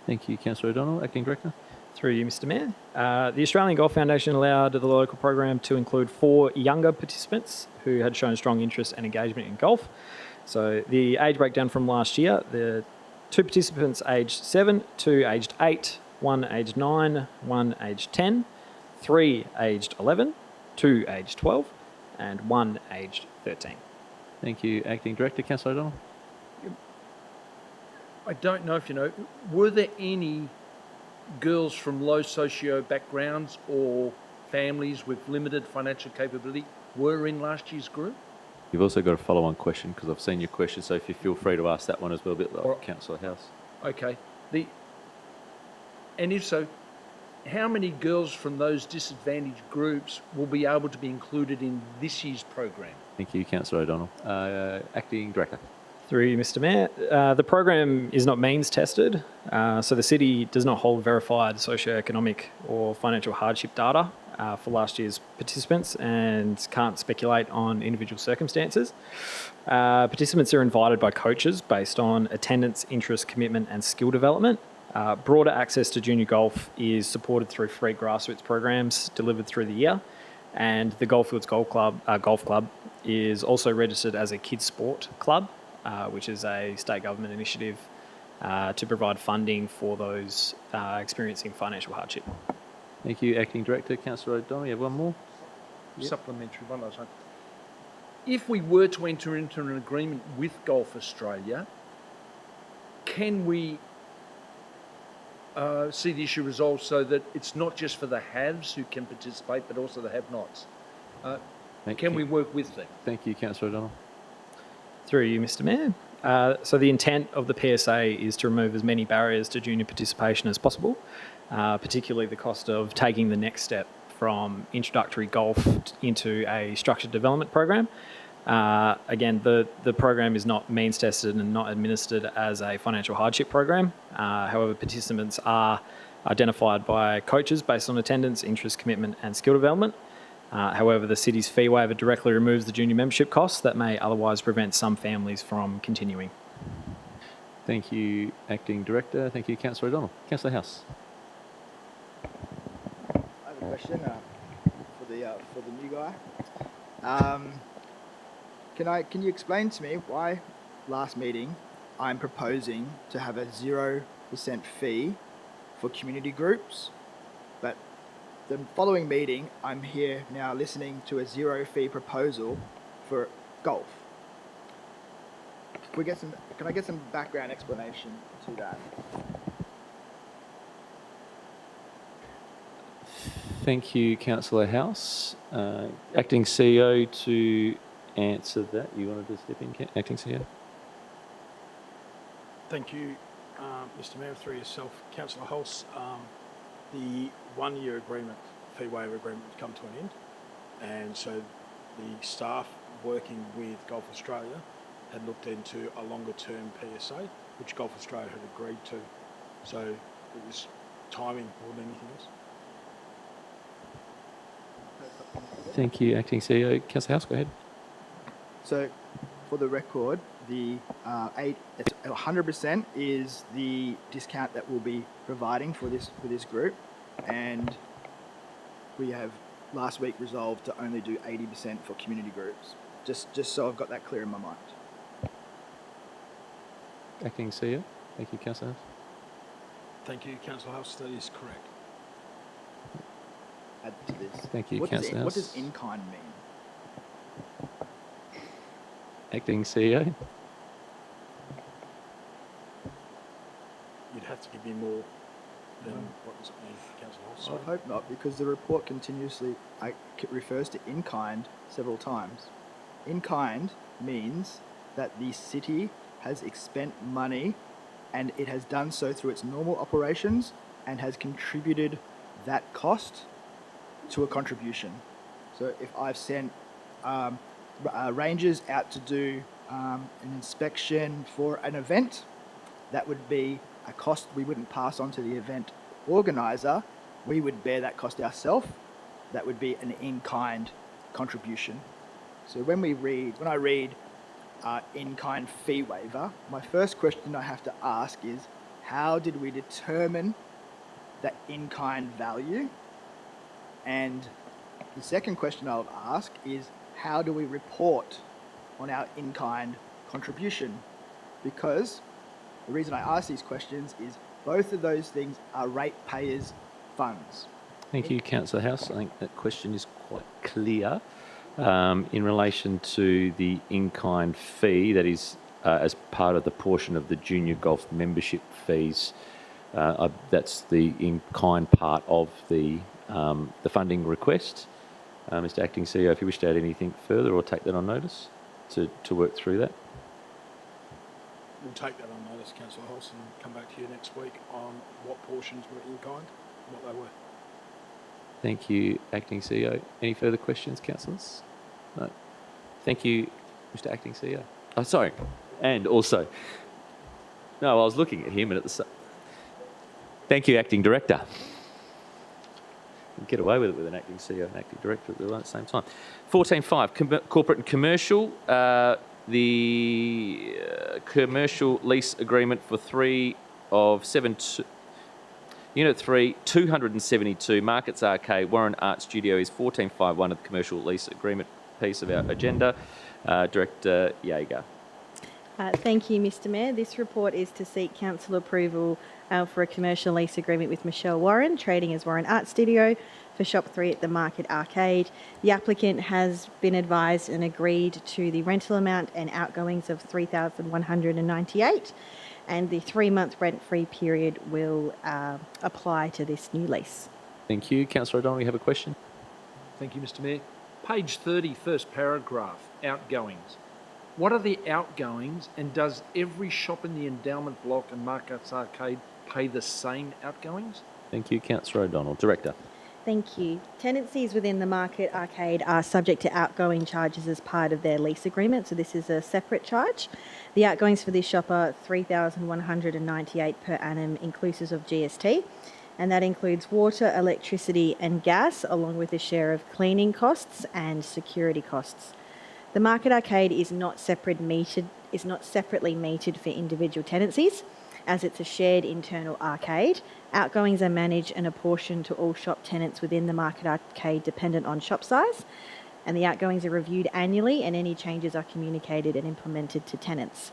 Thank you, Councillor O'Donnell. Acting Director. Through you, Mr. Mayor. The Australian Golf Foundation allowed the local program to include 4 younger participants who had shown strong interest and engagement in golf. So the age breakdown from last year, the 2 participants aged 7, 2 aged 8, 1 aged 9, 1 aged 10, 3 aged 11, 2 aged 12, and 1 aged 13. Thank you, Acting Director. Councillor O'Donnell. I don't know if you know, were there any girls from low socio backgrounds or families with limited financial capability were in last year's group? You've also got a follow-on question because I've seen your question, so if you feel free to ask that one as well, a bit like All right. Councillor House. Okay. And if so, how many girls from those disadvantaged groups will be able to be included in this year's program? Thank you, Councillor O'Donnell. Acting Director. Through you, Mr. Mayor. The program is not means tested, so the city does not hold verified socioeconomic or financial hardship data for last year's participants and can't speculate on individual circumstances. Participants are invited by coaches based on attendance, interest, commitment and skill development. Broader access to junior golf is supported through free grassroots programs delivered through the year, and the Goldfields Golf Club is also registered as a kids sport club, which is a state government initiative to provide funding for those experiencing financial hardship. Thank you, Acting Director. Councillor O'Donnell, you have one more? Supplementary one last one. If we were to enter into an agreement with Golf Australia, can we see the issue resolved so that it's not just for the haves who can participate, but also the have-nots? Can we work with them? Thank you, Councillor O'Donnell. Through you, Mr. Mayor. So the intent of the PSA is to remove as many barriers to junior participation as possible, particularly the cost of taking the next step from introductory golf into a structured development program. Again, the program is not means tested and not administered as a financial hardship program. However, participants are identified by coaches based on attendance, interest, commitment and skill development. However, the city's fee waiver directly removes the junior membership costs that may otherwise prevent some families from continuing. Thank you, Acting Director. Thank you, Councillor O'Donnell. Councillor House. I have a question for the new guy. Can you explain to me why last meeting I'm proposing to have a 0% fee for community groups, but the following meeting I'm here now listening to a 0 fee proposal for golf? Can I get some background explanation to that? Thank you, Councillor House. Acting CEO to answer that. You wanted to step in, Acting CEO? Thank you, Mr. Mayor, through yourself, Councillor Hulse. The 1-year agreement, fee waiver agreement, has come to an end, and so the staff working with Golf Australia had looked into a longer-term PSA, which Golf Australia had agreed to. So it was timing more than anything else. Thank you, Acting CEO. Councillor House, go ahead. So, for the record, the 100% is the discount that we'll be providing for this group, and we have last week resolved to only do 80% for community groups. Just so I've got that clear in my mind. Acting CEO. Thank you, Councillor House. Thank you, Councillor House. That is correct. Add to this. Thank you, What Councillor House. does in kind mean? Acting CEO. You'd have to give me more than what does it mean, Councillor Hulse. I Sorry. hope not, because the report continuously refers to in kind several times. In kind means that the city has expended money, and it has done so through its normal operations and has contributed that cost to a contribution. So if I've sent rangers out to do an inspection for an event, that would be a cost we wouldn't pass on to the event organizer. We would bear that cost ourselves. That would be an in-kind contribution. So when I read in-kind fee waiver, my first question I have to ask is, how did we determine that in-kind value? And the second question I'll ask is, how do we report on our in-kind contribution? Because the reason I ask these questions is both of those things are ratepayers' funds. Thank you, Councillor House. I think that question is quite clear. In relation to the in-kind fee, that is as part of the portion of the junior golf membership fees, that's the in-kind part of the funding request. Mr. Acting CEO, if you wish to add anything further or take that on notice to work through that. We'll take that on notice, Councillor Hulse, and come back to you next week on what portions were in kind and what they were. Thank you, Acting CEO. Any further questions, councillors? No. Thank you, Mr. Acting CEO. Oh, sorry. And also, no, I was looking at him and at the. Thank you, Acting Director. You get away with it with an Acting CEO and Acting Director at the same time. 14.5, corporate and commercial. The commercial lease agreement for 3 of 7 Unit 3, 272, Markets Arcade, Warren Art Studio is 1451 of the commercial lease agreement piece of our agenda. Director Yeager. Thank you, Mr Mayor. This report is to seek council approval for a commercial lease agreement with Michelle Warren, trading as Warren Art Studio, for Shop 3 at the Market Arcade. The applicant has been advised and agreed to the rental amount and outgoings of $3,198, and the 3-month rent-free period will apply to this new lease. Thank you. Councillor O'Donnell, you have a question? Thank you, Mr Mayor. Page 30, first paragraph, outgoings. What are the outgoings, and does every shop in the endowment block and Markets Arcade pay the same outgoings? Thank you. Councillor O'Donnell. Director. Thank you. Tenancies within the Market Arcade are subject to outgoing charges as part of their lease agreement, so this is a separate charge. The outgoings for this shop are $3,198 per annum, inclusive of GST, and that includes water, electricity and gas, along with a share of cleaning costs and security costs. The Market Arcade is not separately metered for individual tenancies, as it's a shared internal arcade. Outgoings are managed and apportioned to all shop tenants within the Market Arcade dependent on shop size, and the outgoings are reviewed annually and any changes are communicated and implemented to tenants.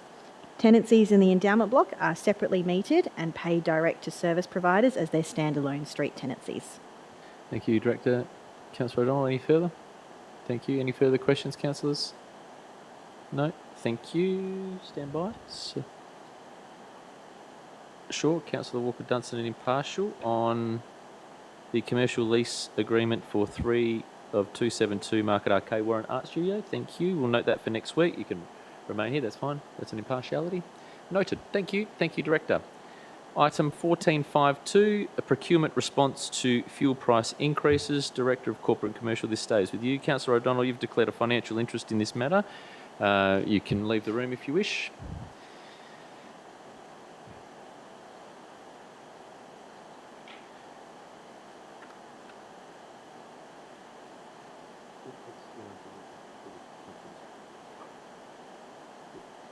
Tenancies in the endowment block are separately metered and paid direct to service providers as their standalone street tenancies. Thank you, Director. Councillor O'Donnell, any further? Thank you. Any further questions, councillors? No? Thank you. Stand by. Sure. Councillor Walker-Dunstan and impartial on the commercial lease agreement for 3 of 272 Market Arcade Warren Art Studio. Thank you. We'll note that for next week. You can remain here. That's fine. That's an impartiality. Noted. Thank you. Thank you, Director. Item 1452, a procurement response to fuel price increases. Director of Corporate and Commercial, this stays with you. Councillor O'Donnell, you've declared a financial interest in this matter. You can leave the room if you wish.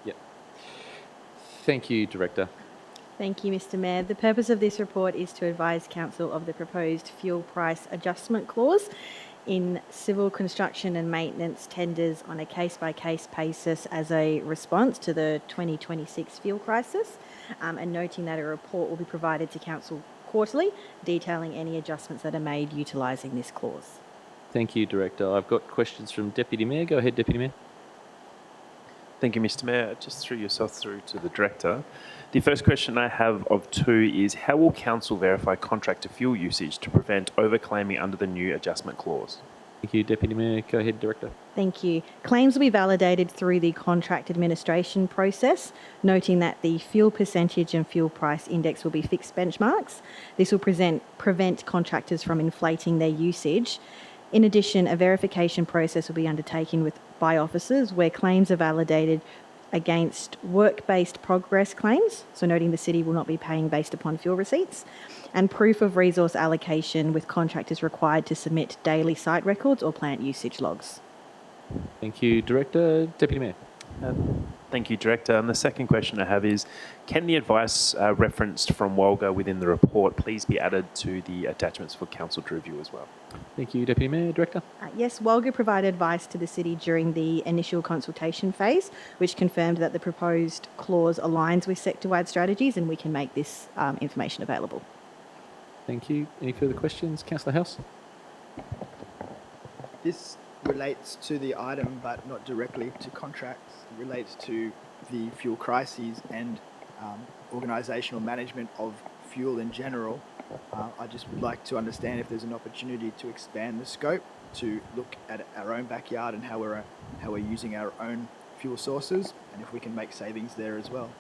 Yep. Thank you, Director. Thank you, Mr Mayor. The purpose of this report is to advise Council of the proposed fuel price adjustment clause in civil construction and maintenance tenders on a case-by-case basis as a response to the 2026 fuel crisis, and noting that a report will be provided to Council quarterly detailing any adjustments that are made utilising this clause. Thank you, Director. I've got questions from Deputy Mayor. Go ahead, Deputy Mayor. Thank you, Mr Mayor. Just through yourself through to the Director. The first question I have of 2 is, how will Council verify contractor fuel usage to prevent overclaiming under the new adjustment clause? Thank you, Deputy Mayor. Go ahead, Director. Thank you. Claims will be validated through the contract administration process, noting that the fuel percentage and fuel price index will be fixed benchmarks. This will prevent contractors from inflating their usage. In addition, a verification process will be undertaken by officers where claims are validated against work-based progress claims, so noting the city will not be paying based upon fuel receipts, and proof of resource allocation with contractors required to submit daily site records or plant usage logs. Thank you, Director. Deputy Mayor. Thank you, Director. And the second question I have is, can the advice referenced from Walga within the report please be added to the attachments for Council to review as well? Thank you, Deputy Mayor. Director. Yes, Walga provided advice to the city during the initial consultation phase, which confirmed that the proposed clause aligns with sector-wide strategies, and we can make this information available. Thank you. Any further questions? Councillor House. This relates to the item, but not directly to contracts. It relates to the fuel crises and organisational management of fuel in general. I just would like to understand if there's an opportunity to expand the scope to look at our own backyard and how we're using our own fuel sources, and if we can make savings there as well.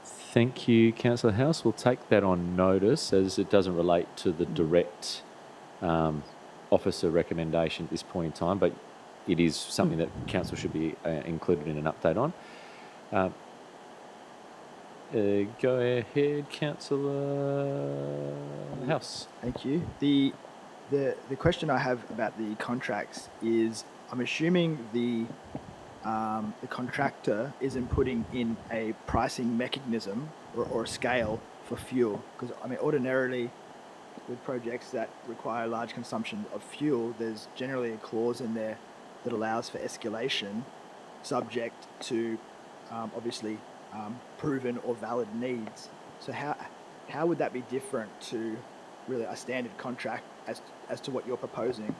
Thank you, Councillor House. We'll take that on notice as it doesn't relate to the direct officer recommendation at this point in time, but it is something that Council should be included in an update on. Go ahead, Councillor House. Thank you. The question I have about the contracts is, I'm assuming the contractor isn't putting in a pricing mechanism or a scale for fuel? Because I mean, ordinarily, with projects that require large consumption of fuel, there's generally a clause in there that allows for escalation, subject to obviously proven or valid needs. So how would that be different to really a standard contract as to what you're proposing?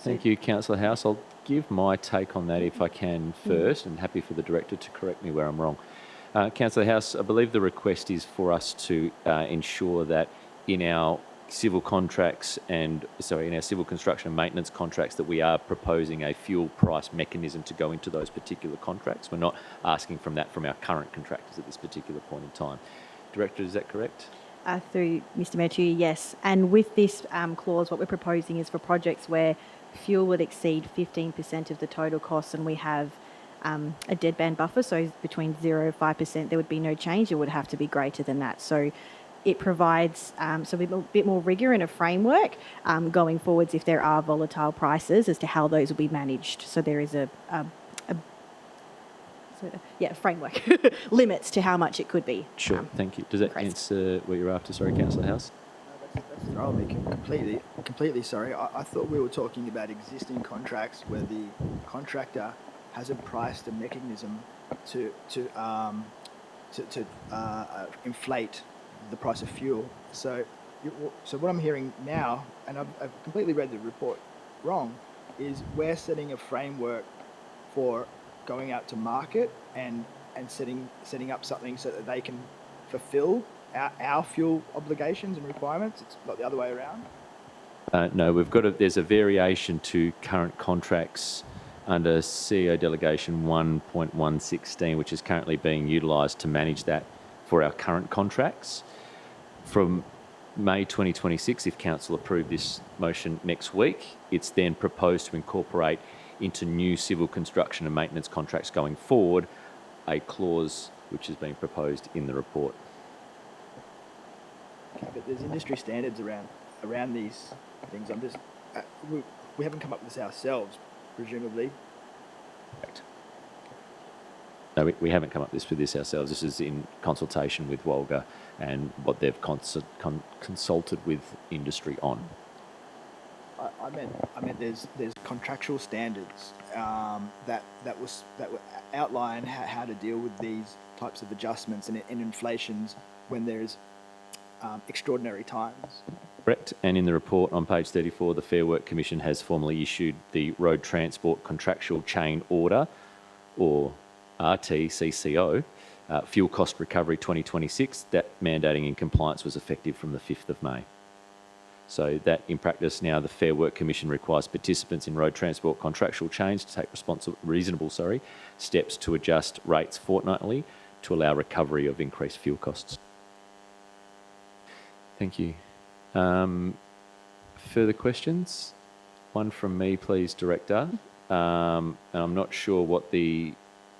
Thank you, Councillor House. I'll give my take on that if I can first, and happy for the Director to correct me where I'm wrong. Councillor House, I believe the request is for us to ensure that in our civil contracts in our civil construction and maintenance contracts that we are proposing a fuel price mechanism to go into those particular contracts. We're not asking from our current contractors at this particular point in time. Director, is that correct? Through Mr Mayor to you, yes. And with this clause, what we're proposing is for projects where fuel would exceed 15% of the total cost and we have a deadband buffer, so between 0 and 5%, there would be no change. It would have to be greater than that. So it provides a bit more rigour and a framework going forwards if there are volatile prices as to how those will be managed. So there is a framework, limits to how much it could be. Sure, thank you. Does that answer what you're after? Sorry, Councillor House. That's throwing me completely. Sorry, I thought we were talking about existing contracts where the contractor hasn't priced a mechanism to inflate the price of fuel. So what I'm hearing now, and I've completely read the report wrong, is we're setting a framework for going out to market and setting up something so that they can fulfill our fuel obligations and requirements. It's not the other way around. No, there's a variation to current contracts under CEO Delegation 1.116, which is currently being utilised to manage that for our current contracts. From May 2026, if Council approve this motion next week, it's then proposed to incorporate into new civil construction and maintenance contracts going forward a clause which is being proposed in the report. Okay, but there's industry standards around these things. We haven't come up with this ourselves, presumably. Correct. No, we haven't come up with this ourselves. This is in consultation with Wolga and what they've consulted with industry on. I meant there's contractual standards that outline how to deal with these types of adjustments and inflations when there's extraordinary times. Correct. And in the report on page 34, the Fair Work Commission has formally issued the Road Transport Contractual Chain Order, or RTCCO, Fuel Cost Recovery 2026. That mandating in compliance was effective from the 5th of May. So that in practice now the Fair Work Commission requires participants in road transport contractual chains to take reasonable steps to adjust rates fortnightly to allow recovery of increased fuel costs. Thank you. Further questions? One from me, please, Director. And I'm not sure what the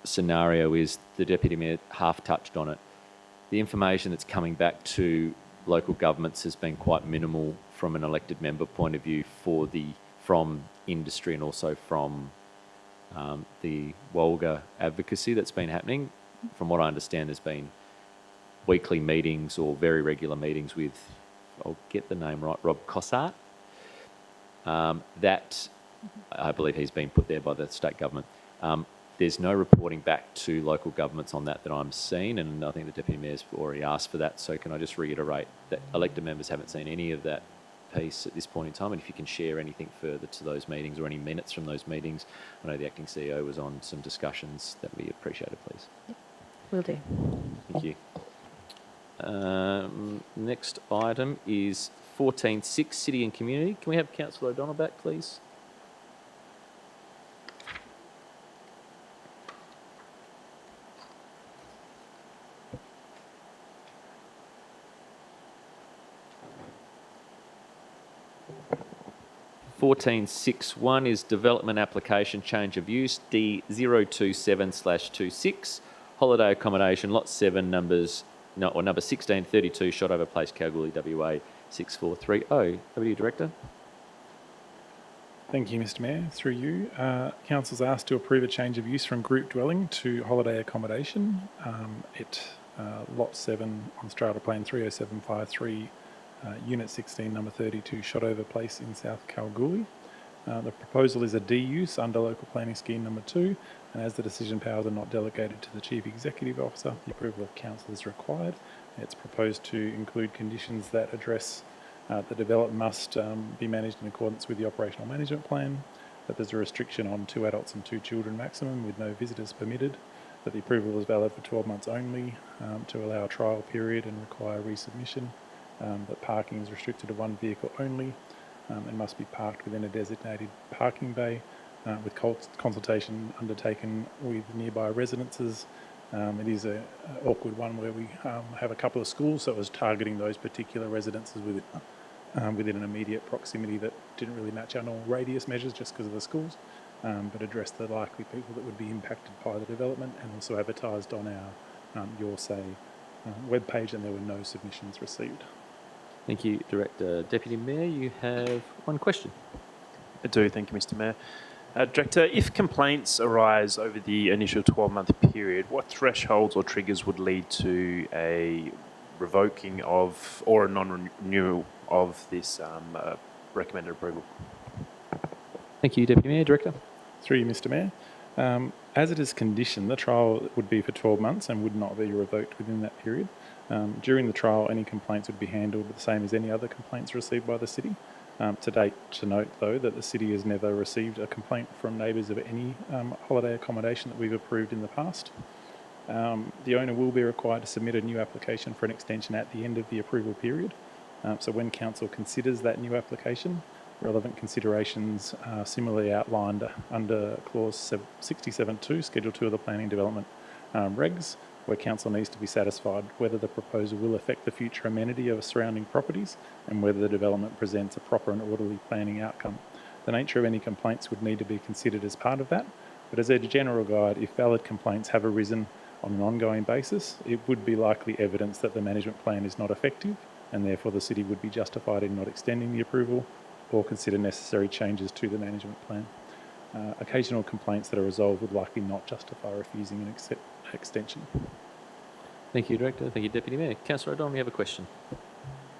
scenario is. The Deputy Mayor half touched on it. The information that's coming back to local governments has been quite minimal from an elected member point of view from industry and also from the Wolga advocacy that's been happening. From what I understand, there's been weekly meetings or very regular meetings with, I'll get the name right, Rob Cossart. That, I believe he's been put there by the state government. There's no reporting back to local governments on that I'm seeing, and I think the Deputy Mayor's already asked for that. So can I just reiterate that elected members haven't seen any of that piece at this point in time, and if you can share anything further to those meetings or any minutes from those meetings. I know the Acting CEO was on some discussions that we appreciate it, please. Yep. Will do. Thank you. Next item is 14.6, City and Community. Can we have Councillor O'Donnell back, please? (14.6.1) is Development Application Change of Use D027/26 Holiday Accommodation Lot 7 number 1632 Shotover Place, Kalgoorlie, WA 6430. Over to you, Director. Thank you, Mr Mayor. Through you, Council's asked to approve a change of use from group dwelling to holiday accommodation Lot 7 on Strata Plan 30753, Unit 16, number 32, Shotover Place in South Kalgoorlie. The proposal is a D use under Local Planning Scheme number 2, and as the decision powers are not delegated to the Chief Executive Officer, the approval of Council is required. It's proposed to include conditions that address the development must be managed in accordance with the operational management plan, that there's a restriction on 2 adults and 2 children maximum with no visitors permitted, that the approval is valid for 12 months only to allow a trial period and require resubmission, that parking is restricted to 1 vehicle only and must be parked within a designated parking bay with consultation undertaken with nearby residences. It is an awkward one where we have a couple of schools, so it was targeting those particular residences within an immediate proximity that didn't really match our normal radius measures just because of the schools, but addressed the likely people that would be impacted by the development, and also advertised on our Your Say webpage, and there were no submissions received. Thank you, Director. Deputy Mayor, you have one question. I do, thank you, Mr Mayor. Director, if complaints arise over the initial 12-month period, what thresholds or triggers would lead to a revoking of or a non-renewal of this recommended approval? Thank you, Deputy Mayor. Director? Through you, Mr Mayor. As it is conditioned, the trial would be for 12 months and would not be revoked within that period. During the trial, any complaints would be handled the same as any other complaints received by the city. To date, to note though that the city has never received a complaint from neighbours of any holiday accommodation that we've approved in the past. The owner will be required to submit a new application for an extension at the end of the approval period. So when Council considers that new application, relevant considerations are similarly outlined under Clause 67.2, Schedule 2 of the Planning Development Regs, where Council needs to be satisfied whether the proposal will affect the future amenity of surrounding properties and whether the development presents a proper and orderly planning outcome. The nature of any complaints would need to be considered as part of that, but as a general guide, if valid complaints have arisen on an ongoing basis, it would be likely evidence that the management plan is not effective, and therefore the city would be justified in not extending the approval or consider necessary changes to the management plan. Occasional complaints that are resolved would likely not justify refusing an extension. Thank you, Director. Thank you, Deputy Mayor. Councillor O'Donnell, you have a question.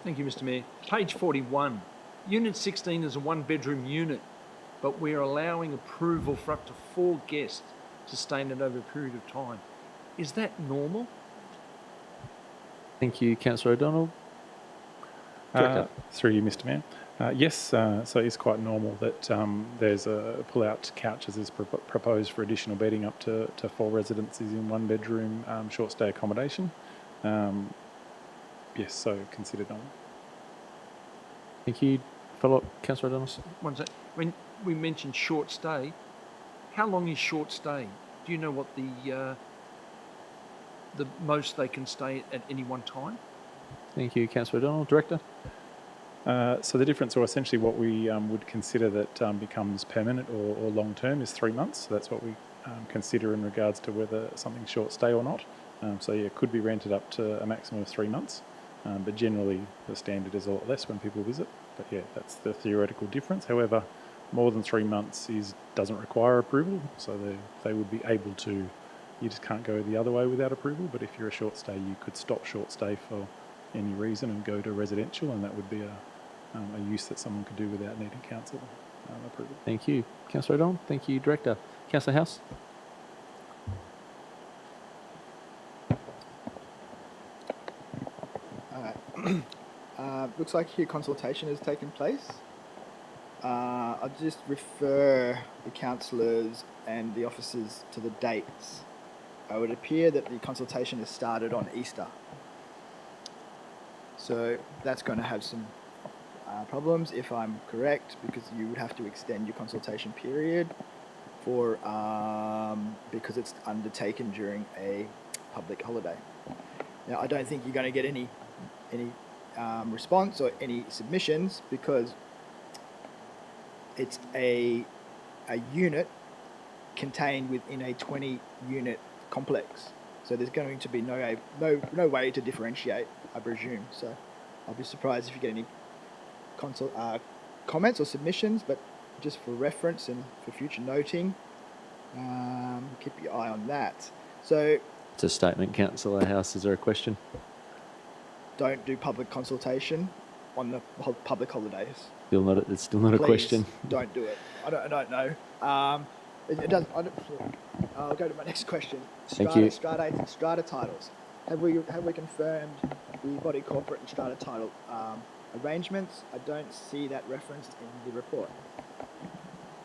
Thank you, Mr Mayor. Page 41. Unit 16 is a 1-bedroom unit, but we're allowing approval for up to 4 guests to stay in it over a period of time. Is that normal? Thank you, Councillor O'Donnell. Director? Through you, Mr Mayor. Yes, so it's quite normal that there's a pull-out couches is proposed for additional bedding up to 4 residences in 1-bedroom short-stay accommodation. Yes, so considered normal. Thank you. Follow-up, Councillor O'Donnell. One sec. When we mentioned short stay, how long is short stay? Do you know what the most they can stay at any one time? Thank you, Councillor O'Donnell. Director? So the difference, or essentially what we would consider that becomes permanent or long-term, is 3 months. So that's what we consider in regards to whether something's short stay or not. So yeah, it could be rented up to a maximum of 3 months, but generally the standard is a lot less when people visit. But yeah, that's the theoretical difference. However, more than 3 months doesn't require approval, so they would be able to. You just can't go the other way without approval. But if you're a short stay, you could stop short stay for any reason and go to residential, and that would be a use that someone could do without needing council approval. Thank you, Councillor O'Donnell. Thank you, Director. Councillor House? Looks like here consultation has taken place. I'll just refer the councillors and the officers to the dates. It would appear that the consultation has started on Easter. So that's going to have some problems, if I'm correct, because you would have to extend your consultation period for because it's undertaken during a public holiday. Now, I don't think you're going to get any response or any submissions because it's a unit contained within a 20-unit complex. So there's going to be no way to differentiate, I presume. So I'll be surprised if you get any comments or submissions, but just for reference and for future noting. Keep your eye on that. So It's a statement, Councillor House. Is there a question? don't do public consultation on the public holidays. It's still not a Please question. don't do it. I don't know. It does. I'll go to my next question. Thank you. Strata titles. Have we confirmed the body corporate and strata title arrangements? I don't see that referenced in the report.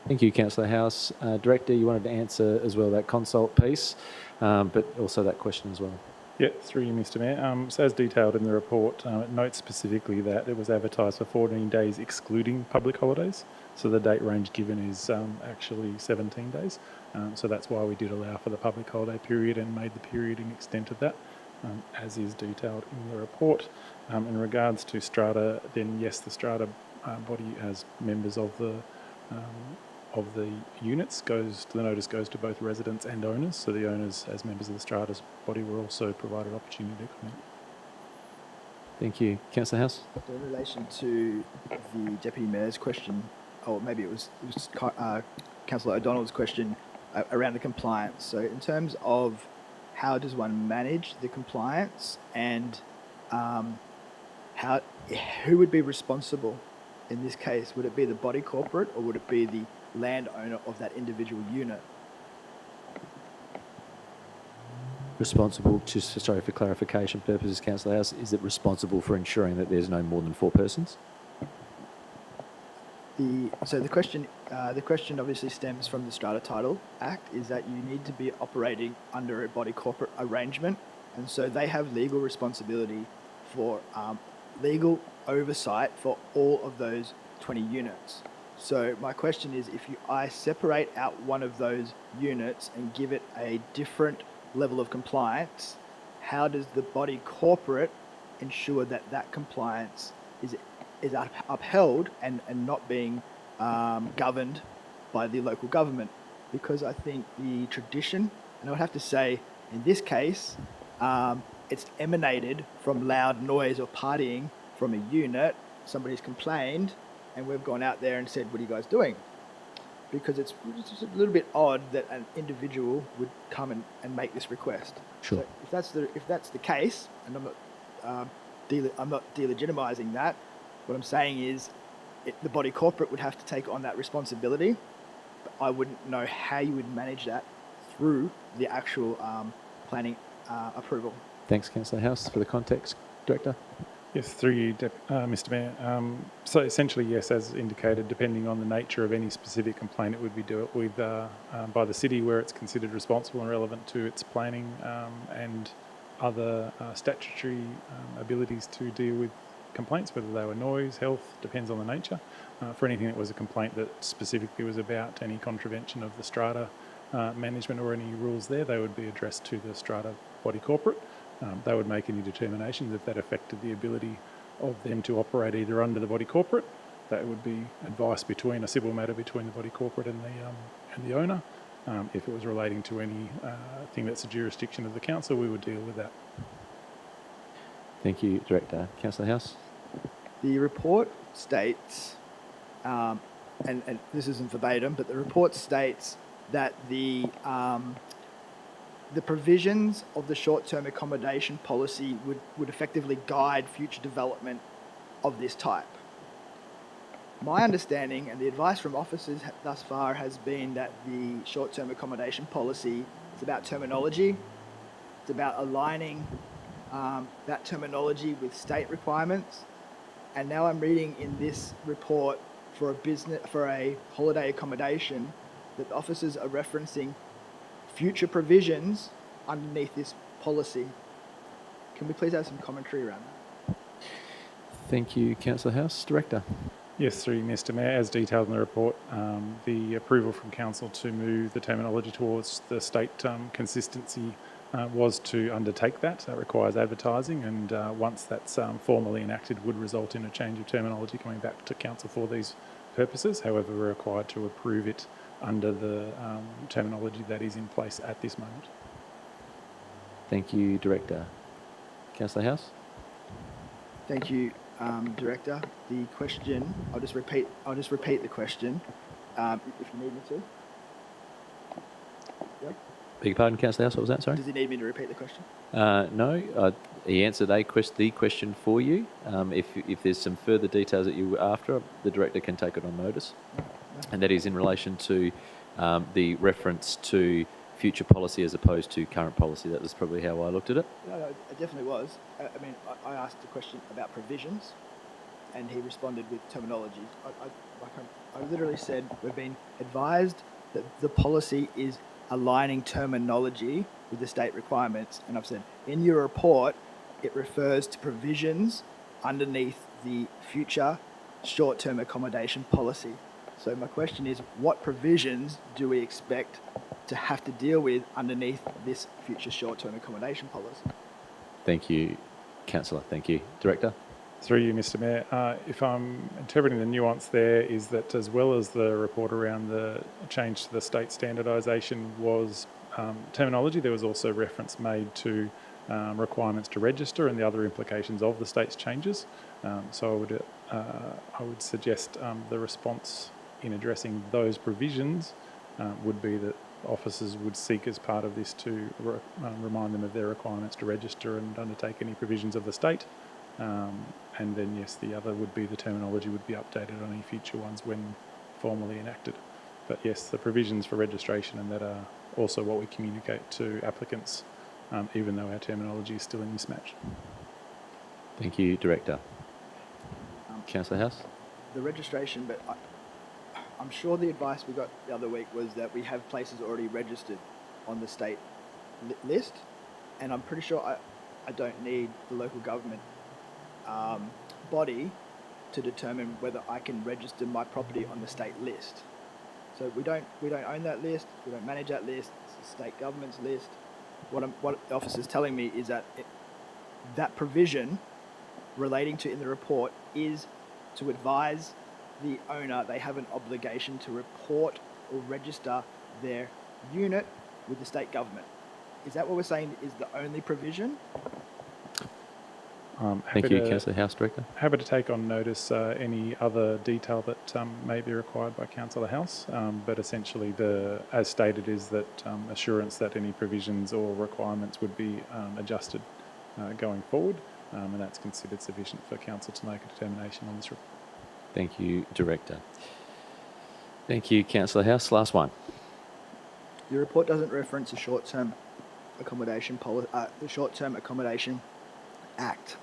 Thank you, Councillor House. Director, you wanted to answer as well that consult piece, but also that question as well. Yeah, through you, Mr. Mayor. So as detailed in the report, it notes specifically that it was advertised for 14 days excluding public holidays. So the date range given is actually 17 days. So that's why we did allow for the public holiday period and made the period in extent of that, as is detailed in the report. In regards to strata, then yes, the strata body as members of the units the notice goes to both residents and owners. So the owners, as members of the strata's body, were also provided opportunity to comment. Thank you, Councillor House. So in relation to the Deputy Mayor's question, or maybe it was Councillor O'Donnell's question around the compliance. So in terms of how does one manage the compliance, and who would be responsible in this case? Would it be the body corporate, or would it be the landowner of that individual unit? Responsible, sorry, for clarification purposes, Councillor House, is it responsible for ensuring that there's no more than 4 persons? The question obviously stems from the Strata Title Act, is that you need to be operating under a body corporate arrangement, and so they have legal responsibility for legal oversight for all of those 20 units. So my question is, if I separate out one of those units and give it a different level of compliance, how does the body corporate ensure that that compliance is upheld and not being governed by the local government? Because I think the tradition, and I would have to say in this case, it's emanated from loud noise or partying from a unit. Somebody's complained, and we've gone out there and said, what are you guys doing? Because it's just a little bit odd that an individual would come and make this request. Sure. So if that's the case, and I'm not delegitimizing that, what I'm saying is the body corporate would have to take on that responsibility, but I wouldn't know how you would manage that through the actual planning approval. Thanks, Councillor House, for the context. Director? Yes, through you, Mr. Mayor. So essentially, yes, as indicated, depending on the nature of any specific complaint, it would be dealt with by the city where it's considered responsible and relevant to its planning and other statutory abilities to deal with complaints, whether they were noise, health, depends on the nature. For anything that was a complaint that specifically was about any contravention of the strata management or any rules there, they would be addressed to the strata body corporate. They would make any determinations if that affected the ability of them to operate either under the body corporate. That would be advice between a civil matter between the body corporate and the owner. If it was relating to any thing that's a jurisdiction of the council, we would deal with that. Thank you, Director. Councillor House? The report states, and this isn't verbatim, but the report states that the provisions of the short-term accommodation policy would effectively guide future development of this type. My understanding and the advice from officers thus far has been that the short-term accommodation policy is about terminology. It's about aligning that terminology with state requirements. And now I'm reading in this report for a holiday accommodation that the officers are referencing future provisions underneath this policy. Can we please have some commentary around that? Thank you, Councillor House. Director? Yes, through you, Mr. Mayor, as detailed in the report, the approval from Council to move the terminology towards the state consistency was to undertake that. That requires advertising, and once that's formally enacted would result in a change of terminology coming back to Council for these purposes. However, we're required to approve it under the terminology that is in place at this moment. Thank you, Director. Councillor House? Thank you, Director. The question, I'll just repeat the question. if you need me to. Yep. Beg your pardon, Councillor House, what was that, sorry? Does he need me to repeat the question? No, he answered the question for you. If there's some further details that you were after, the Director can take it on notice. And that is in relation to the reference to future policy as opposed to current policy. That was probably how I looked at it. No, it definitely was. I mean, I asked a question about provisions, and he responded with terminology. I literally said we've been advised that the policy is aligning terminology with the state requirements, and I've said in your report it refers to provisions underneath the future short-term accommodation policy. So my question is, what provisions do we expect to have to deal with underneath this future short-term accommodation policy? Thank you, Councillor. Thank you. Director? Through you, Mr Mayor. If I'm interpreting the nuance there, is that as well as the report around the change to the state standardisation was terminology, there was also reference made to requirements to register and the other implications of the state's changes. So I would suggest the response in addressing those provisions would be that officers would seek as part of this to remind them of their requirements to register and undertake any provisions of the state. And then, yes, the other would be the terminology would be updated on any future ones when formally enacted. But yes, the provisions for registration and that are also what we communicate to applicants, even though our terminology is still in mismatch. Thank you, Director. Councillor House? The registration, but I'm sure the advice we got the other week was that we have places already registered on the state list, and I'm pretty sure I don't need the local government body to determine whether I can register my property on the state list. So we don't own that list. We don't manage that list. It's the state government's list. What the officer's telling me is that that provision relating to in the report is to advise the owner they have an obligation to report or register their unit with the state government. Is that what we're saying is the only provision? Thank you, Councillor House. Director? Happy to take on notice any other detail that may be required by Councillor House, but essentially as stated is that assurance that any provisions or requirements would be adjusted going forward, and that's considered sufficient for Council to make a determination on this report. Thank you, Director. Thank you, Councillor House. Last one. Your report doesn't reference the short-term accommodation the Short-Term Accommodation Act.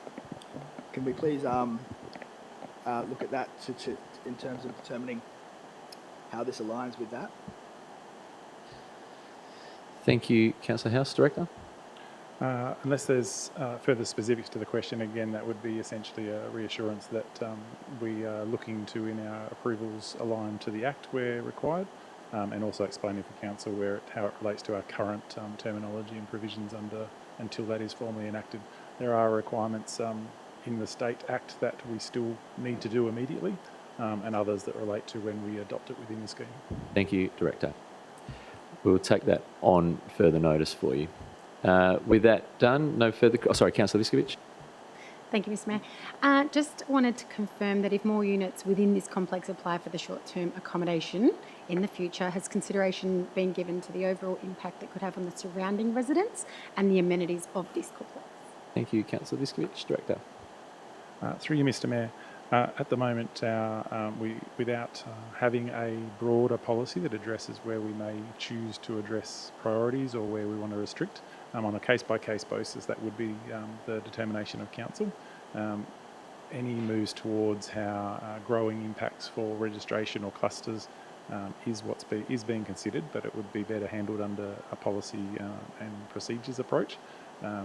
Can we please look at that in terms of determining how this aligns with that? Thank you, Councillor House. Director? Unless there's further specifics to the question, again, that would be essentially a reassurance that we are looking to, in our approvals, align to the Act where required, and also explaining for Council how it relates to our current terminology and provisions until that is formally enacted. There are requirements in the State Act that we still need to do immediately, and others that relate to when we adopt it within the scheme. Thank you, Director. We'll take that on further notice for you. With that done, no further... sorry, Councillor Viskovich. Thank you, Mr Mayor. Just wanted to confirm that if more units within this complex apply for the short-term accommodation in the future, has consideration been given to the overall impact it could have on the surrounding residents and the amenities of this complex? Thank you, Councillor Viskovich. Director. Through you, Mr Mayor. At the moment, without having a broader policy that addresses where we may choose to address priorities or where we want to restrict, on a case-by-case basis, that would be the determination of Council. Any moves towards how growing impacts for registration or clusters is being considered, but it would be better handled under a policy and procedures approach,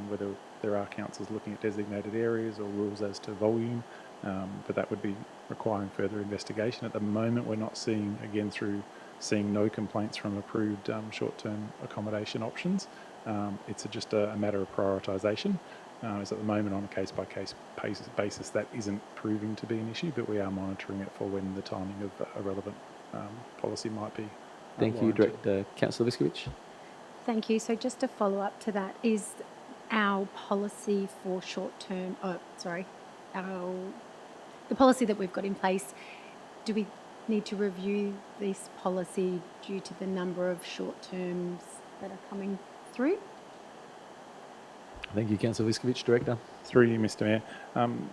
whether there are councils looking at designated areas or rules as to volume, but that would be requiring further investigation. At the moment, we're not seeing, again, through seeing no complaints from approved short-term accommodation options. It's just a matter of prioritisation. As at the moment, on a case-by-case basis, that isn't proving to be an issue, but we are monitoring it for when the timing of a relevant policy might be. Thank you, Director. Councillor Viskovich. Thank you. So just to follow up to that, is our policy for short-term... the policy that we've got in place, need to review this policy due to the number of short terms that are coming through? Thank you, Councillor Viskovich. Director. Through you, Mr. Mayor.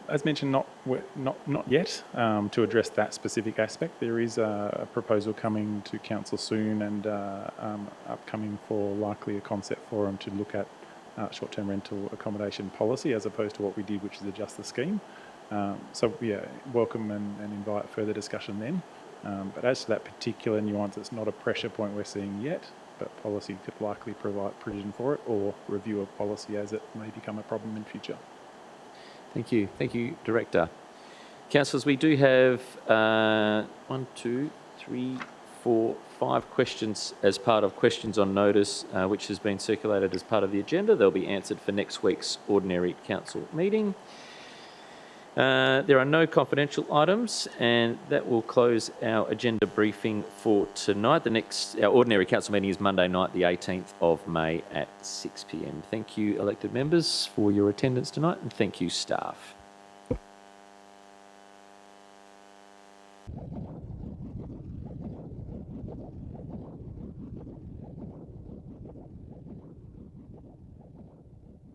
As mentioned, not yet. To address that specific aspect, there is a proposal coming to council soon, and upcoming for likely a concept forum to look at short-term rental accommodation policy, as opposed to what we did, which is adjust the scheme. So yeah, welcome and invite further discussion then. But as to that particular nuance, it's not a pressure point we're seeing yet, but policy could likely provide provision for it, or review of policy as it may become a problem in future. Thank you. Thank you, Director. Councillors, we do have 1, 2, 3, 4, 5 questions as part of questions on notice, which has been circulated as part of the agenda. They'll be answered for next week's ordinary council meeting. There are no confidential items, and that will close our agenda briefing for tonight. Our ordinary council meeting is Monday night, the 18th of May at 6 p.m. Thank you, elected members, for your attendance tonight, and thank you, staff.